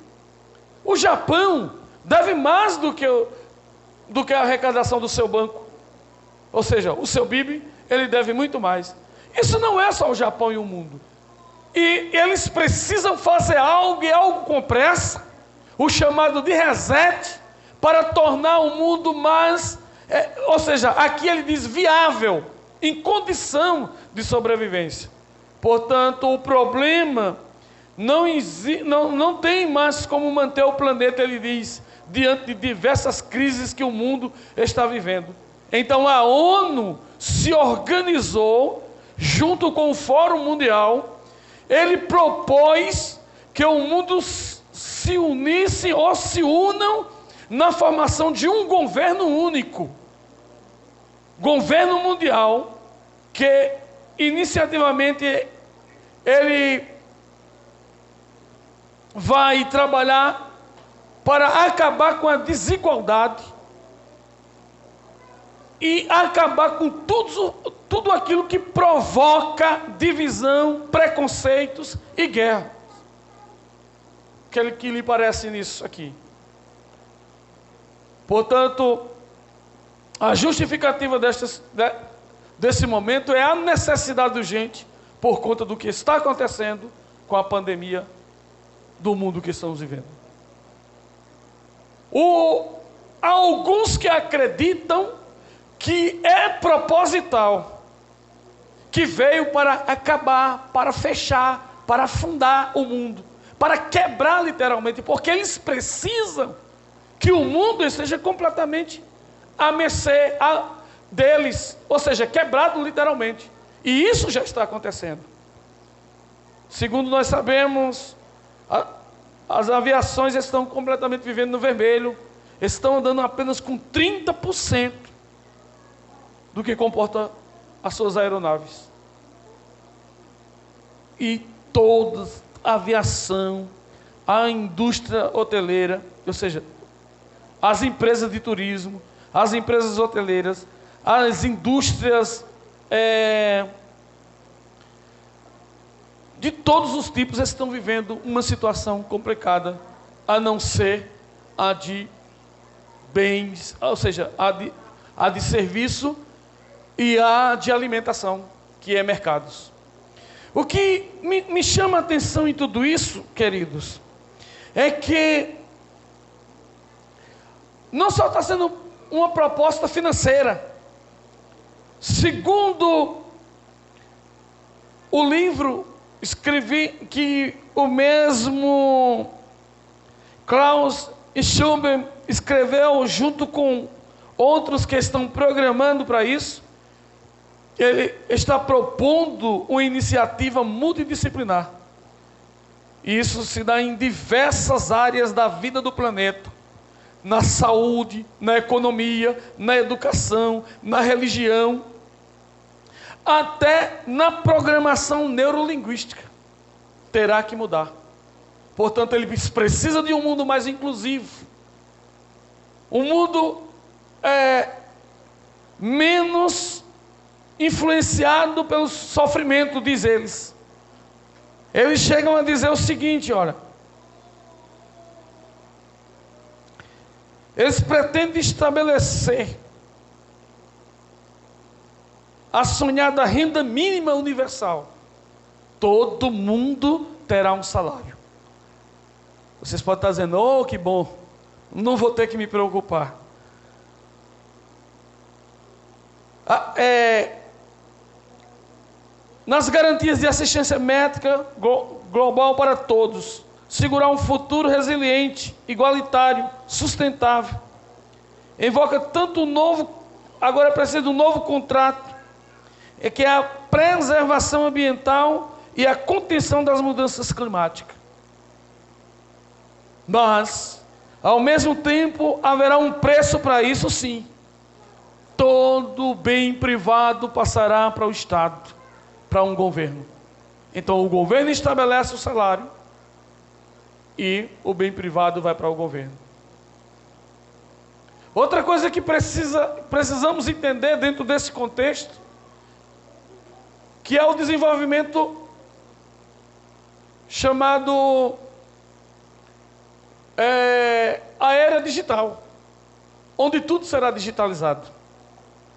O Japão deve mais do que a arrecadação do seu banco. Ou seja, o seu PIB, ele deve muito mais. Isso não é só o Japão e o mundo. E eles precisam fazer algo, e algo com pressa, o chamado de reset, para tornar o mundo mais, ou seja, aqui ele diz viável, em condição de sobrevivência. Portanto, o problema não tem mais como manter o planeta, ele diz, diante de diversas crises que o mundo está vivendo. Então a ONU se organizou junto com o Fórum Mundial. Ele propôs que o mundo se unisse ou se unam na formação de um governo único. Governo mundial, que iniciativamente ele vai trabalhar para acabar com a desigualdade e acabar com tudo aquilo que provoca divisão, preconceitos e guerra. O que lhe parece nisso aqui? Portanto, a justificativa desse momento é a necessidade urgente por conta do que está acontecendo com a pandemia do mundo que estamos vivendo. Há alguns que acreditam que é proposital, que veio para acabar, para fechar, para afundar o mundo, para quebrar literalmente, porque eles precisam que o mundo esteja completamente à mercê deles, ou seja, quebrado literalmente. E isso já está acontecendo. Segundo nós sabemos, as aviações estão completamente vivendo no vermelho, estão andando apenas com 30% do que comporta as suas aeronaves. E toda a aviação, a indústria hoteleira, ou seja, as empresas de turismo, as empresas hoteleiras, as indústrias de todos os tipos estão vivendo uma situação complicada, a não ser a de bens, ou seja, a de serviço e a de alimentação, que é mercados. O que me chama a atenção em tudo isso, queridos, é que não só está sendo uma proposta financeira. Segundo o livro que o mesmo Klaus Schwab escreveu junto com outros que estão programando para isso, ele está propondo uma iniciativa multidisciplinar. E isso se dá em diversas áreas da vida do planeta. Na saúde, na economia, na educação, na religião. até na programação neurolinguística terá que mudar. Portanto, ele precisa de um mundo mais inclusivo. Um mundo menos influenciado pelo sofrimento, diz eles. Eles chegam a dizer o seguinte, olha. Eles pretendem estabelecer a sonhada renda mínima universal. Todo mundo terá um salário. Vocês podem estar dizendo, oh, que bom, não vou ter que me preocupar. Nas garantias de assistência médica global para todos, segurar um futuro resiliente, igualitário, sustentável. Invoca tanto um novo, agora precisa de um novo contrato, que é a preservação ambiental e a contenção das mudanças climáticas. Mas, ao mesmo tempo, haverá um preço para isso, sim. Todo bem privado passará para o Estado, para um governo. Então, o governo estabelece o salário e o bem privado vai para o governo. Outra coisa que precisamos entender dentro desse contexto, que é o desenvolvimento chamado a era digital, onde tudo será digitalizado.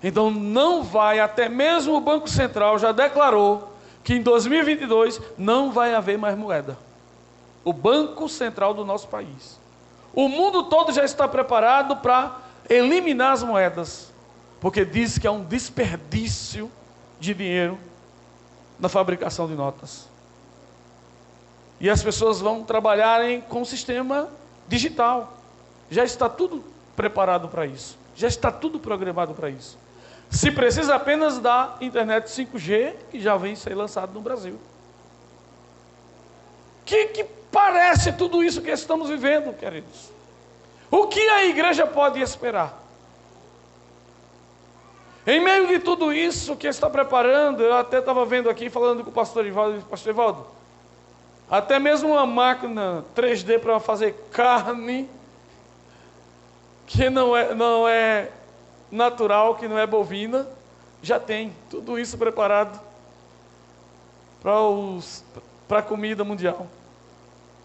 Então não vai, até mesmo o Banco Central já declarou que em 2022 não vai haver mais moeda. O Banco Central do nosso país. O mundo todo já está preparado para eliminar as moedas, porque diz que é um desperdício de dinheiro na fabricação de notas. E as pessoas vão trabalharem com o sistema digital. Já está tudo preparado para isso. Já está tudo programado para isso. Se precisa apenas da internet 5G, que já vem ser lançado no Brasil. Que parece tudo isso que estamos vivendo, queridos? O que a igreja pode esperar? Em meio de tudo isso que está preparando, eu até estava vendo aqui, falando com o pastor Ivaldo, pastor Ivaldo, até mesmo uma máquina 3D para fazer carne, que não é natural, que não é bovina, já tem tudo isso preparado para a comida mundial.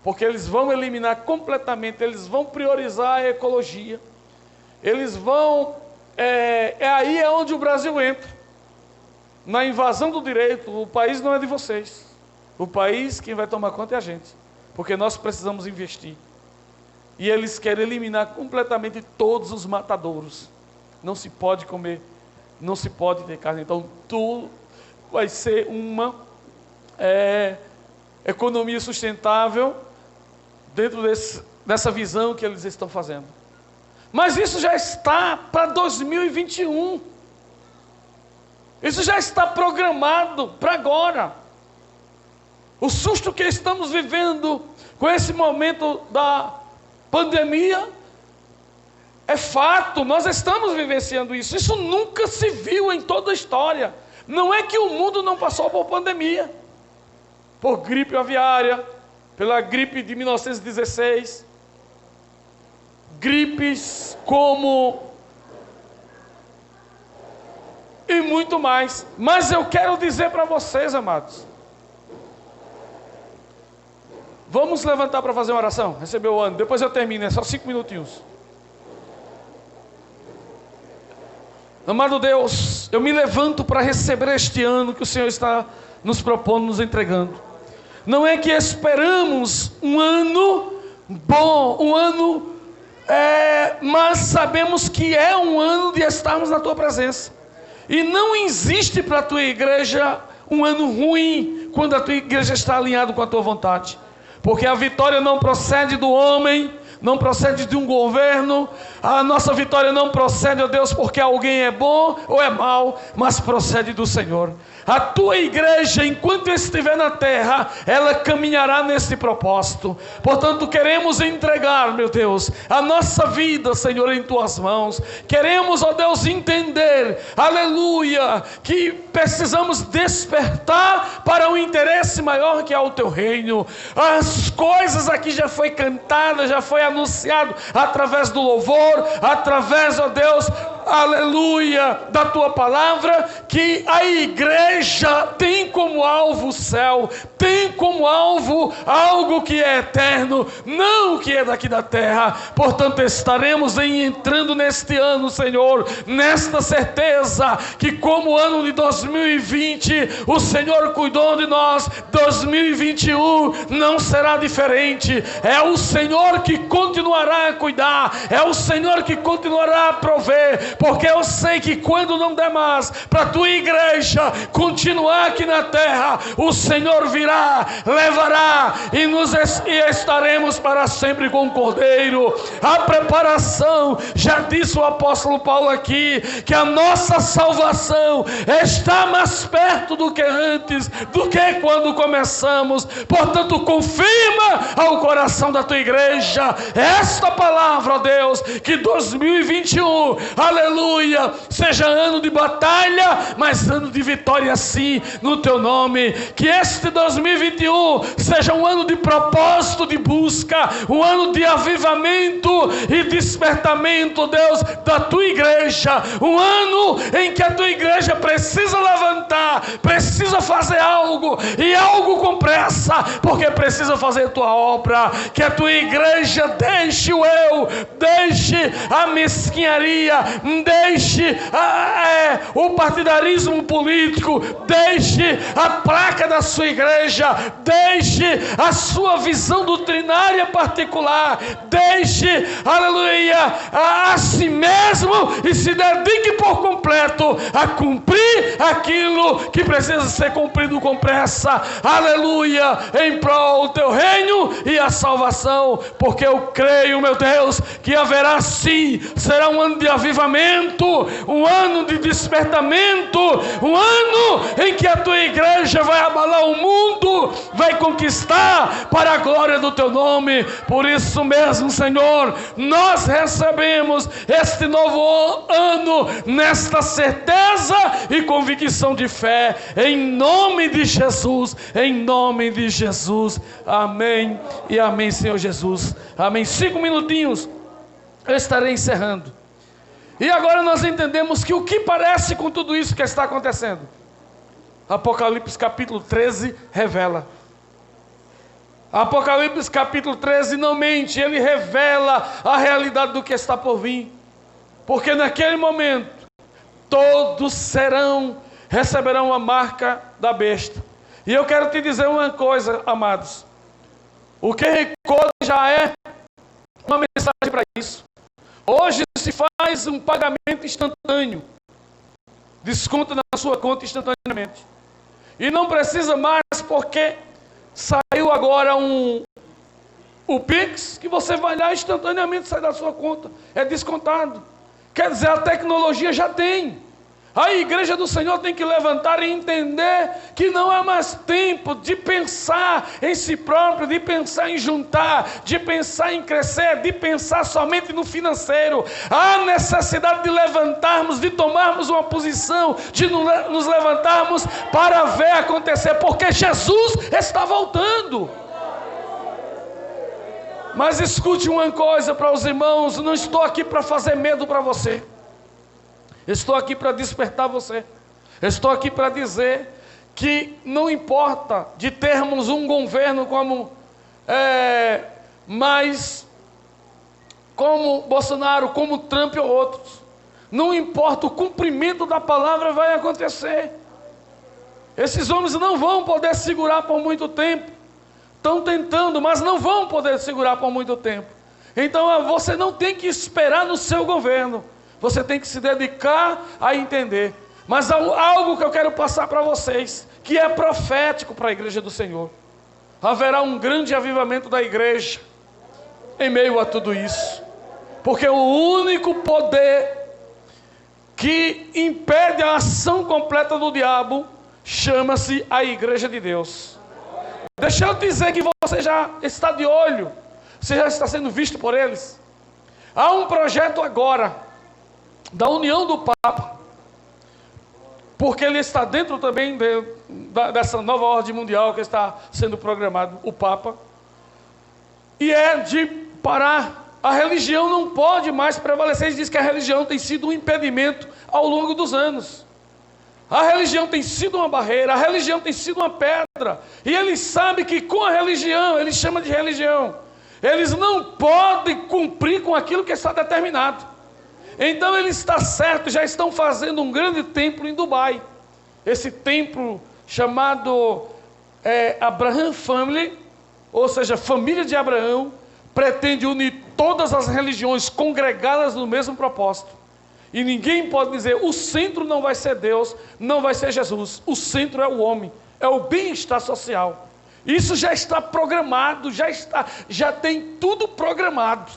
Porque eles vão eliminar completamente, eles vão priorizar a ecologia, eles vão... aí é onde o Brasil entra, na invasão do direito. O país não é de vocês, o país quem vai tomar conta é a gente, porque nós precisamos investir. E eles querem eliminar completamente todos os matadouros. Não se pode comer, não se pode ter carne. Então tudo vai ser uma economia sustentável dentro dessa visão que eles estão fazendo. Mas isso já está para 2021. Isso já está programado para agora. O susto que estamos vivendo com esse momento da pandemia é fato. Nós estamos vivenciando isso. Isso nunca se viu em toda a história. Não é que o mundo não passou por pandemia, por gripe aviária, pela gripe de 1916, gripes como e muito mais. Mas eu quero dizer para vocês, amados, vamos levantar para fazer uma oração, receber o ano, depois eu termino, é só 5 minutinhos. Amado Deus, eu me levanto para receber este ano que o Senhor está nos propondo, nos entregando. Não é que esperamos um ano bom, um ano, mas sabemos que é um ano de estarmos na Tua presença. E não existe para a Tua igreja um ano ruim, quando a Tua igreja está alinhada com a Tua vontade. Porque a vitória não procede do homem, não procede de um governo, a nossa vitória não procede, ó Deus, porque alguém é bom ou é mau, mas procede do Senhor. A tua igreja, enquanto estiver na terra, ela caminhará nesse propósito. Portanto, queremos entregar, meu Deus, a nossa vida, Senhor, em tuas mãos. Queremos, ó Deus, entender, aleluia, que precisamos despertar para um interesse maior que é o teu reino. As coisas aqui já foi cantada, já foi anunciado através do louvor, através, ó Deus, aleluia, da tua palavra, que a igreja tem como alvo o céu, tem como alvo algo que é eterno, não o que é daqui da terra. Portanto, estaremos entrando neste ano, Senhor, nesta certeza que como ano de 2020 o Senhor cuidou de nós, 2021 não será diferente. É o Senhor que continuará a cuidar, é o Senhor que continuará a prover, porque eu sei que quando não der mais para a tua igreja continuar aqui na terra, o Senhor virá, levará e estaremos para sempre com o Cordeiro. A preparação, já disse o apóstolo Paulo aqui, que a nossa salvação está mais perto do que antes, do que quando começamos. Portanto, confirma ao coração da tua igreja esta palavra, ó Deus, que 2021, aleluia, seja ano de batalha, mas ano de vitória sim, no teu nome. Que este 2021 seja um ano de propósito, de busca, um ano de avivamento e despertamento, Deus, da tua igreja, um ano em que a tua igreja precisa levantar, precisa fazer algo, e algo com pressa, porque precisa fazer a tua obra. Que a tua igreja deixe o eu, deixe a mesquinharia, deixe o partidarismo político, deixe a placa da sua igreja, deixe a sua visão doutrinária particular, deixe, aleluia, a si mesmo e se dedique por completo a cumprir aquilo que precisa ser cumprido com pressa, aleluia, em prol do teu reino e a salvação, porque eu creio, meu Deus, que haverá sim, será um ano de avivamento, um ano de despertamento, um ano em que a tua igreja vai abalar o mundo, vai conquistar para a glória do teu nome. Por isso mesmo, Senhor, nós recebemos este novo ano nesta certeza e convicção de fé, em nome de Jesus, em nome de Jesus, amém e amém, Senhor Jesus, amém. 5 minutinhos, eu estarei encerrando. E agora nós entendemos que o que parece com tudo isso que está acontecendo, Apocalipse capítulo 13 revela. Apocalipse capítulo 13 não mente, ele revela a realidade do que está por vir. Porque naquele momento, todos receberão a marca da besta. E eu quero te dizer uma coisa, amados. O QR Code já é uma mensagem para isso. Hoje se faz um pagamento instantâneo. Desconto na sua conta instantaneamente. E não precisa mais, porque saiu agora o Pix, que você vai lá instantaneamente, sai da sua conta. É descontado. Quer dizer, a tecnologia já tem. A igreja do Senhor tem que levantar e entender que não há mais tempo de pensar em si próprio, de pensar em juntar, de pensar em crescer, de pensar somente no financeiro. Há necessidade de levantarmos, de tomarmos uma posição, de nos levantarmos para ver acontecer, porque Jesus está voltando. Mas escute uma coisa para os irmãos, não estou aqui para fazer medo para você. Estou aqui para despertar você. Estou aqui para dizer que não importa de termos um governo como Bolsonaro, como Trump ou outros. Não importa, o cumprimento da palavra vai acontecer. Esses homens não vão poder segurar por muito tempo. Estão tentando, mas não vão poder segurar por muito tempo. Então você não tem que esperar no seu governo. Você tem que se dedicar a entender. Mas há algo que eu quero passar para vocês, que é profético para a igreja do Senhor. Haverá um grande avivamento da igreja. em meio a tudo isso. Porque o único poder que impede a ação completa do diabo chama-se a Igreja de Deus. Deixa eu dizer que você já está de olho, você já está sendo visto por eles. Há um projeto agora da união do Papa, porque ele está dentro também dessa nova ordem mundial que está sendo programado, o Papa, e é de parar. A religião não pode mais prevalecer. Ele diz que a religião tem sido um impedimento ao longo dos anos. A religião tem sido uma barreira, a religião tem sido uma pedra. E ele sabe que com a religião, ele chama de religião, eles não podem cumprir com aquilo que está determinado. Então ele está certo, já estão fazendo um grande templo em Dubai. Esse templo chamado Abraham Family, ou seja, família de Abraão, pretende unir todas as religiões congregadas no mesmo propósito. E ninguém pode dizer, o centro não vai ser Deus, não vai ser Jesus. O centro é o homem, é o bem-estar social. Isso já está programado, já tem tudo programado.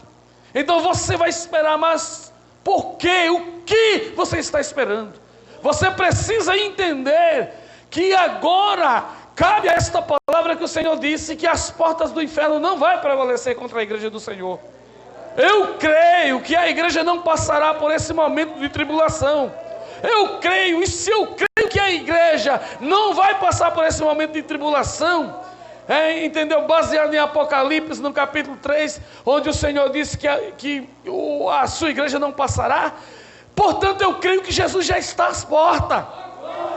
Então você vai esperar, mas por quê? O que você está esperando? Você precisa entender que agora cabe a esta palavra que o Senhor disse, que as portas do inferno não vai prevalecer contra a igreja do Senhor. Eu creio que a igreja não passará por esse momento de tribulação. Eu creio, e se eu creio que a igreja não vai passar por esse momento de tribulação, entendeu? Baseado em Apocalipse, no capítulo 3, onde o Senhor disse que a sua igreja não passará. Portanto, eu creio que Jesus já está às portas.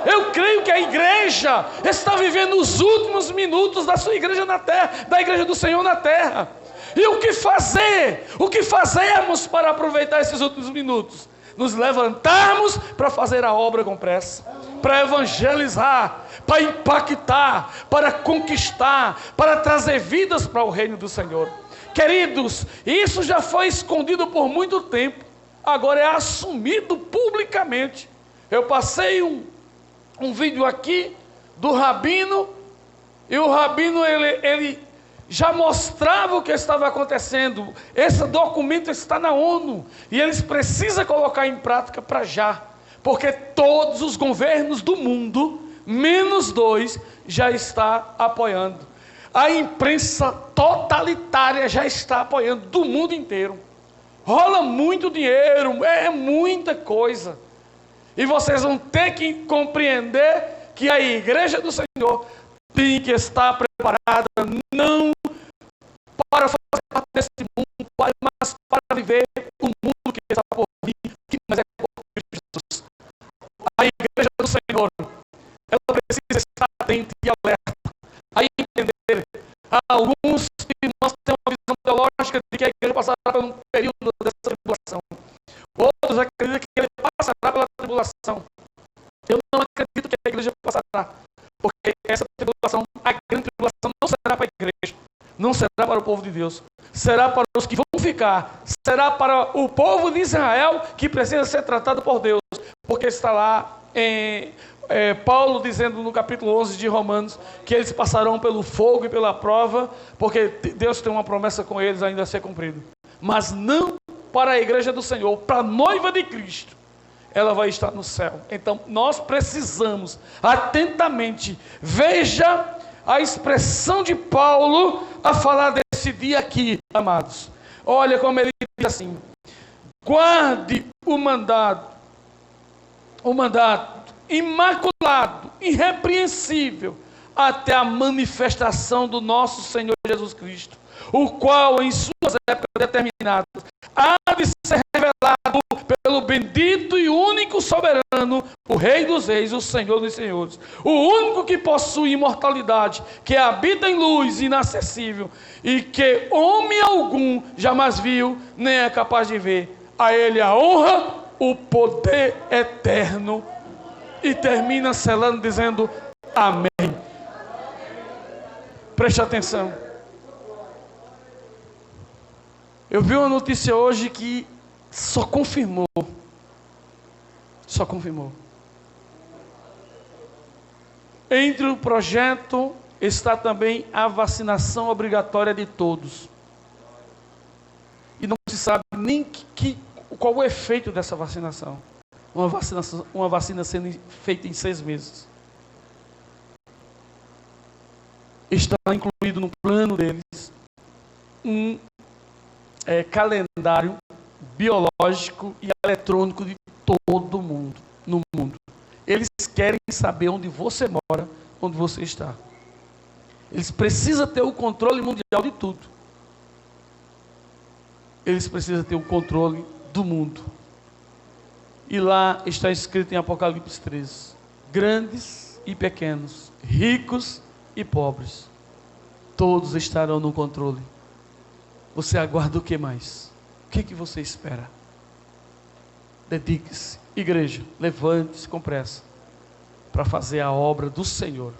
Eu creio que a igreja está vivendo os últimos minutos da sua igreja na terra, da igreja do Senhor na terra. E o que fazer? O que fazemos para aproveitar esses últimos minutos? Nos levantarmos para fazer a obra com pressa, para evangelizar, para impactar, para conquistar, para trazer vidas para o reino do Senhor. Queridos, isso já foi escondido por muito tempo, agora é assumido publicamente. Eu passei um vídeo aqui do Rabino, e o Rabino ele já mostrava o que estava acontecendo. Esse documento está na ONU e eles precisam colocar em prática para já, porque todos os governos do mundo, menos 2, já está apoiando. A imprensa totalitária já está apoiando, do mundo inteiro. Rola muito dinheiro, é muita coisa. E vocês vão ter que compreender que a igreja do Senhor tem que estar preparada, não para fazer parte desse mundo, mas para viver o mundo que está por vir, que mais é por Jesus. A igreja do Senhor, ela precisa estar atenta e alerta, a entender. Alguns de nós temos uma visão teológica de que a igreja passará por um período dessa tribulação. Outros acreditam que ele passará pela tribulação. Eu não acredito que a igreja passará, porque essa tribulação, a grande tribulação, não será para a igreja, não será para o povo de Deus, será para os que vão ficar, será para o povo de Israel, que precisa ser tratado por Deus, porque está lá em Paulo dizendo no capítulo 11 de Romanos, que eles passarão pelo fogo e pela prova, porque Deus tem uma promessa com eles ainda a ser cumprida, mas não para a igreja do Senhor, para a noiva de Cristo. Ela vai estar no céu. Então nós precisamos atentamente, veja a expressão de Paulo a falar desse dia aqui, amados. Olha como ele diz assim: guarde o mandato imaculado, irrepreensível, até a manifestação do nosso Senhor Jesus Cristo, o qual em suas épocas determinadas há de ser revelado pelo bendito e único soberano, o Rei dos Reis, o Senhor dos Senhores, o único que possui imortalidade, que habita em luz inacessível e que homem algum jamais viu, nem é capaz de ver. A ele a honra, o poder eterno. E termina selando dizendo amém. Preste atenção. Eu vi uma notícia hoje que só confirmou. Entre o projeto está também a vacinação obrigatória de todos. sabe nem qual o efeito dessa vacinação. Uma vacina sendo feita em 6 meses. Está incluído no plano deles um calendário biológico e eletrônico de todo mundo, no mundo. Eles querem saber onde você mora, onde você está. Eles precisam ter o controle mundial de tudo. Eles precisam ter o controle do mundo. E lá está escrito em Apocalipse 13: grandes e pequenos, ricos e pobres, todos estarão no controle. Você aguarda o que mais? O que você espera? Dedique-se, igreja, levante-se com pressa para fazer a obra do Senhor,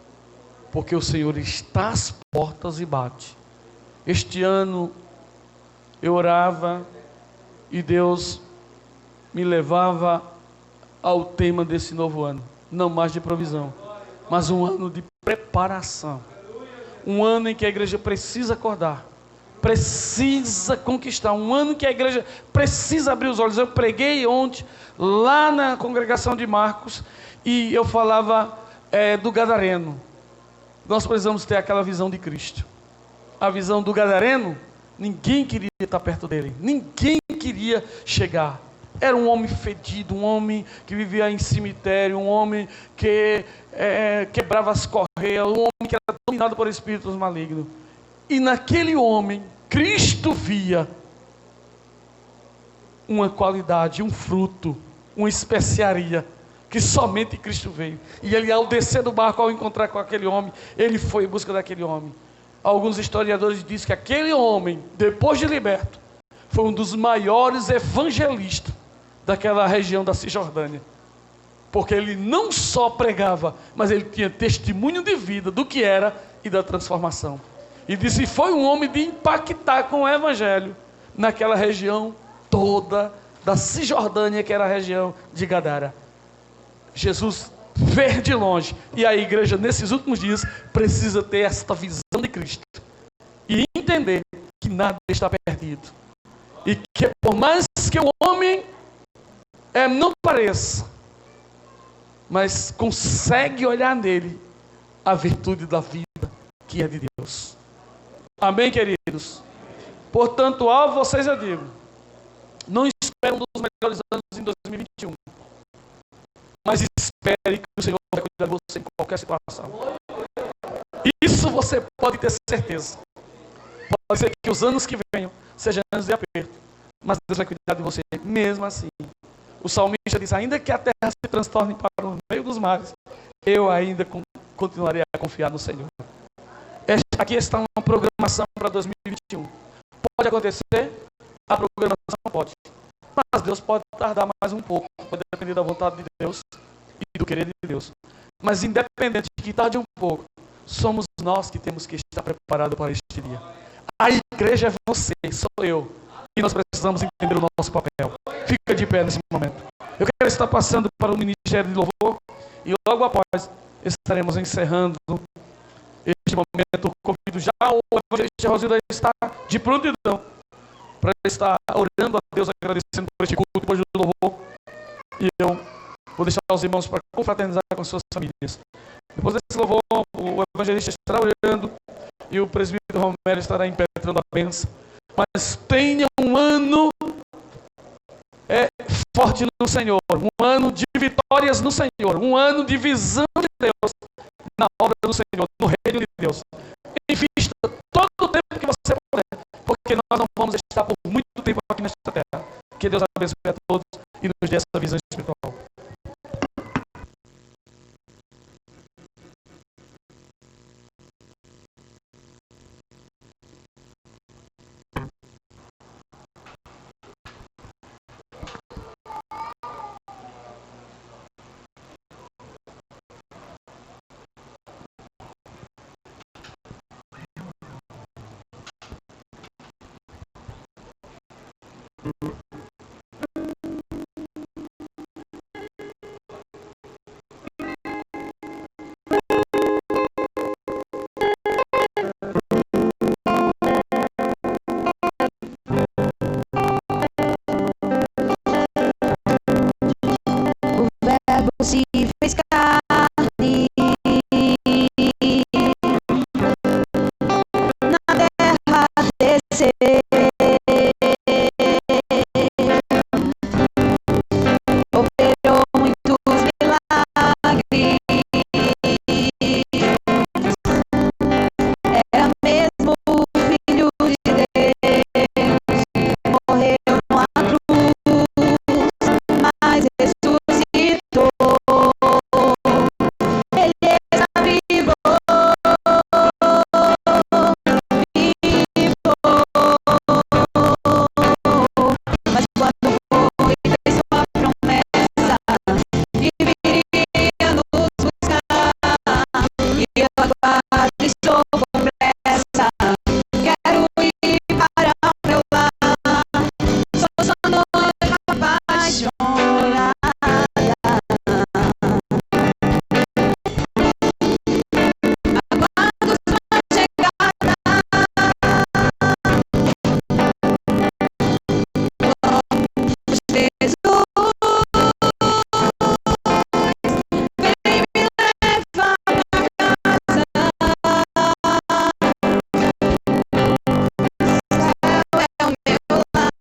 porque o Senhor está às portas e bate. Este ano eu orava e Deus me levava ao tema desse novo ano, não mais de provisão, mas um ano de preparação, um ano em que a igreja precisa acordar, precisa conquistar, um ano que a igreja precisa abrir os olhos. Eu preguei ontem lá na congregação de Marcos e eu falava do gadareno. Nós precisamos ter aquela visão de Cristo. A visão do gadareno, ninguém queria estar perto dele, ninguém queria chegar. Era um homem fedido, um homem que vivia em cemitério, um homem que quebrava as correias, um homem que era dominado por espíritos malignos. E naquele homem, Cristo via uma qualidade, um fruto, uma especiaria, que somente Cristo veio. E ele, ao descer do barco, ao encontrar com aquele homem, ele foi em busca daquele homem. Alguns historiadores dizem que aquele homem, depois de liberto, foi um dos maiores evangelistas daquela região da Cisjordânia. Porque ele não só pregava, mas ele tinha testemunho de vida do que era e da transformação. E disse, foi um homem de impactar com o evangelho naquela região toda da Cisjordânia, que era a região de Gadara. Jesus vê de longe, e a igreja nesses últimos dias precisa ter esta visão de Cristo e entender que nada está perdido, e que por mais que o homem não pareça, mas consegue olhar nele a virtude da vida que é de Deus. Amém, queridos? Portanto, a vocês eu digo, não espere um dos melhores anos em 2021, mas espere que o Senhor vai cuidar de você em qualquer situação. Isso você pode ter certeza. Pode ser que os anos que venham sejam anos de aperto, mas Deus vai cuidar de você mesmo assim. O salmista diz, ainda que a terra se transtorne para o meio dos mares, eu ainda continuarei a confiar no Senhor. Aqui está uma programação para 2021. Pode acontecer? A programação pode. Mas Deus pode tardar mais um pouco. Pode depender da vontade de Deus e do querer de Deus. Mas independente de que tarde um pouco, somos nós que temos que estar preparados para este dia. A igreja é você, sou eu. E nós precisamos entender o nosso papel. Fica de pé nesse momento. Eu quero estar passando para o Ministério de Louvor. E logo após estaremos encerrando este momento. Convido já o evangelista Rosilda a estar de prontidão para estar orando a Deus, agradecendo por este culto depois do louvor. E eu vou deixar os irmãos para confraternizar com as suas famílias. Depois desse louvor, o evangelista estará orando e o presbítero Romero estará impetrando a bênção. Mas tenha um ano forte no Senhor, um ano de vitórias no Senhor, um ano de visão de Deus na obra do Senhor, no reino de Deus. Invista todo o tempo que você puder, porque nós não vamos estar por muito tempo aqui nesta terra. Que Deus abençoe a todos e nos dê essa visão espiritual. operou muitos milagres. Era mesmo o Filho de Deus, morreu numa cruz, mas ressuscitou. Beleza vivou, mas quando foi fez sua promessa que viria nos buscar, e eu aguardo e estou com pressa. Quero ir para o meu lar, sou sua noiva apaixonada. Aguardo sua chegada, Jesus, vem me levar pra casa. O céu é o meu lar,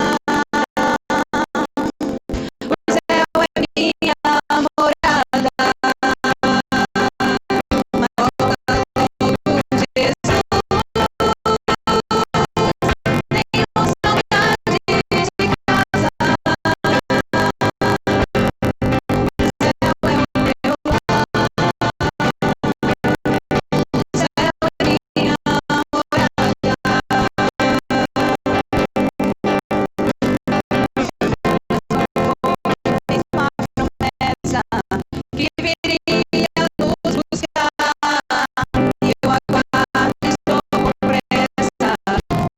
o céu é minha morada. Maior calor, Jesus, tenho saudade de casa. Que viria nos buscar, e eu aguardo e estou com pressa.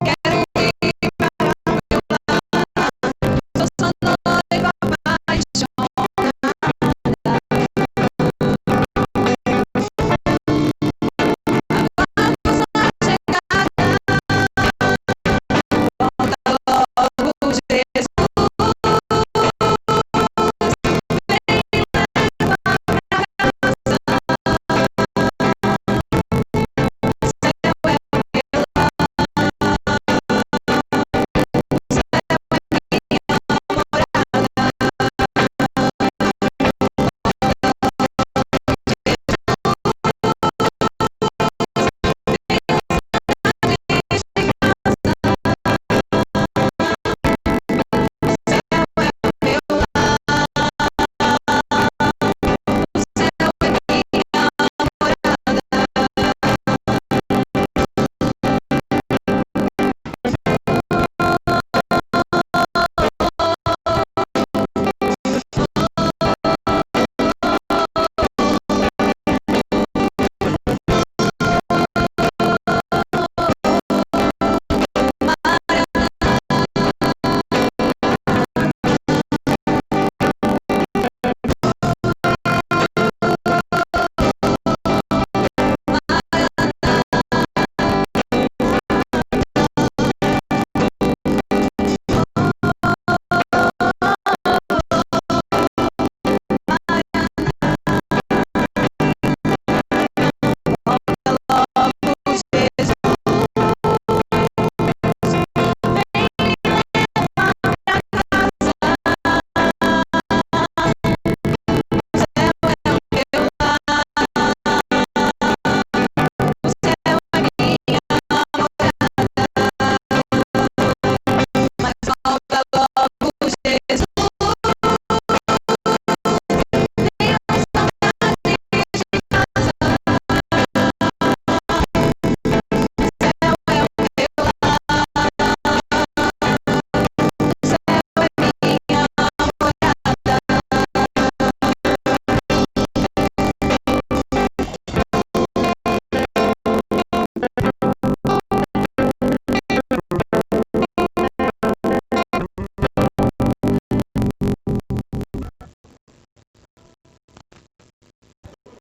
Quero ir para o meu lar, sou sua noiva apaixonada. Aguardo sua chegada, volta logo, Jesus, vem me levar pra casa.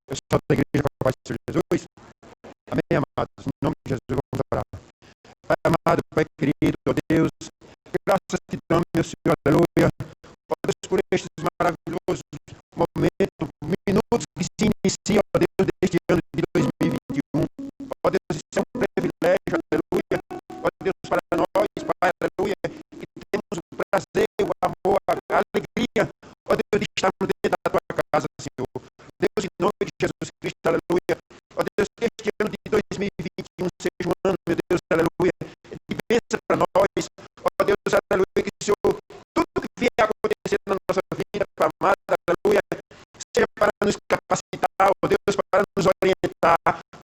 Pessoal da igreja com a paz do Senhor Jesus. Amém, amados. Em nome de Jesus, vamos orar. Pai amado, Pai querido, ó Deus, graças te damos, meu Senhor, aleluia. Ó Deus, por estes maravilhosos momentos, minutos que se iniciam, ó Deus, deste ano de 2021. Ó Deus, isso é um privilégio, aleluia. Ó Deus, para nós, Senhor, de estarmos dentro da tua casa, Senhor. Deus, em nome de Jesus Cristo, aleluia. Ó Deus, que este ano de 2021 seja um ano, meu Deus, aleluia, de bênção para nós. Ó Deus, aleluia, que o Senhor, tudo que vier acontecer na nossa vida, Pai amado, aleluia, seja para nos capacitar, ó Deus, para nos orientar,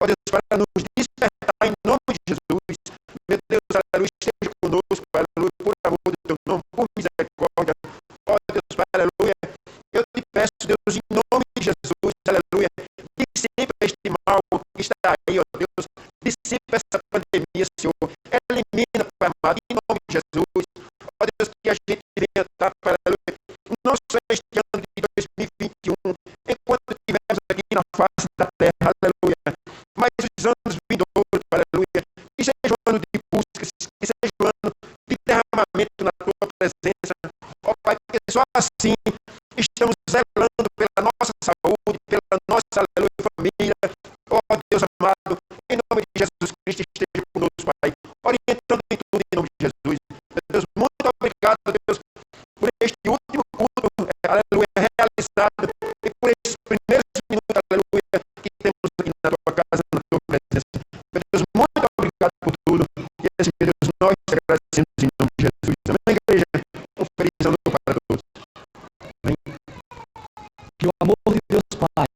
ó Deus, para nos despertar em nome de Jesus. Meu Deus, aleluia, esteja conosco, aleluia, por amor do teu nome, por misericórdia. Ó Deus, aleluia, eu te peço, Deus, em nome de Jesus, aleluia, dissipa este mal que está aí, ó Deus, dissipa essa pandemia, Senhor, elimina, Pai amado, em nome de Jesus. Ó Deus, que a gente venha estar, aleluia, não só este ano de 2021, enquanto estivermos aqui na face da terra, aleluia, mas os anos vindouros, aleluia, que seja um ano de busca, que seja um ano de derramamento na tua presença, ó Pai, porque só assim estamos zelando pela nossa saúde, pela nossa, aleluia, família. Ó Deus amado, em nome de Jesus Cristo, esteja conosco, Pai, orientando em tudo em nome de Jesus. Meu Deus, muito obrigado, Deus, por este último culto, aleluia, realizado, e por esses primeiros minutos, aleluia, que temos aqui na tua casa, na tua presença. Meu Deus, muito obrigado por tudo, e assim, meu Deus, nós te agradecemos em nome de Jesus. Amém, igreja? Um feliz ano novo para todos. Amém. Que o amor de Deus Pai,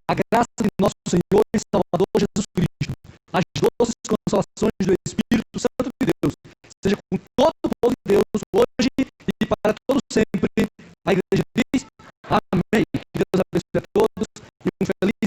a graça de nosso Senhor e Salvador Jesus Cristo, as doces consolações do Espírito Santo de Deus, seja com todo o povo de Deus, hoje e para todo sempre. A igreja diz amém. Que Deus abençoe a todos e um feliz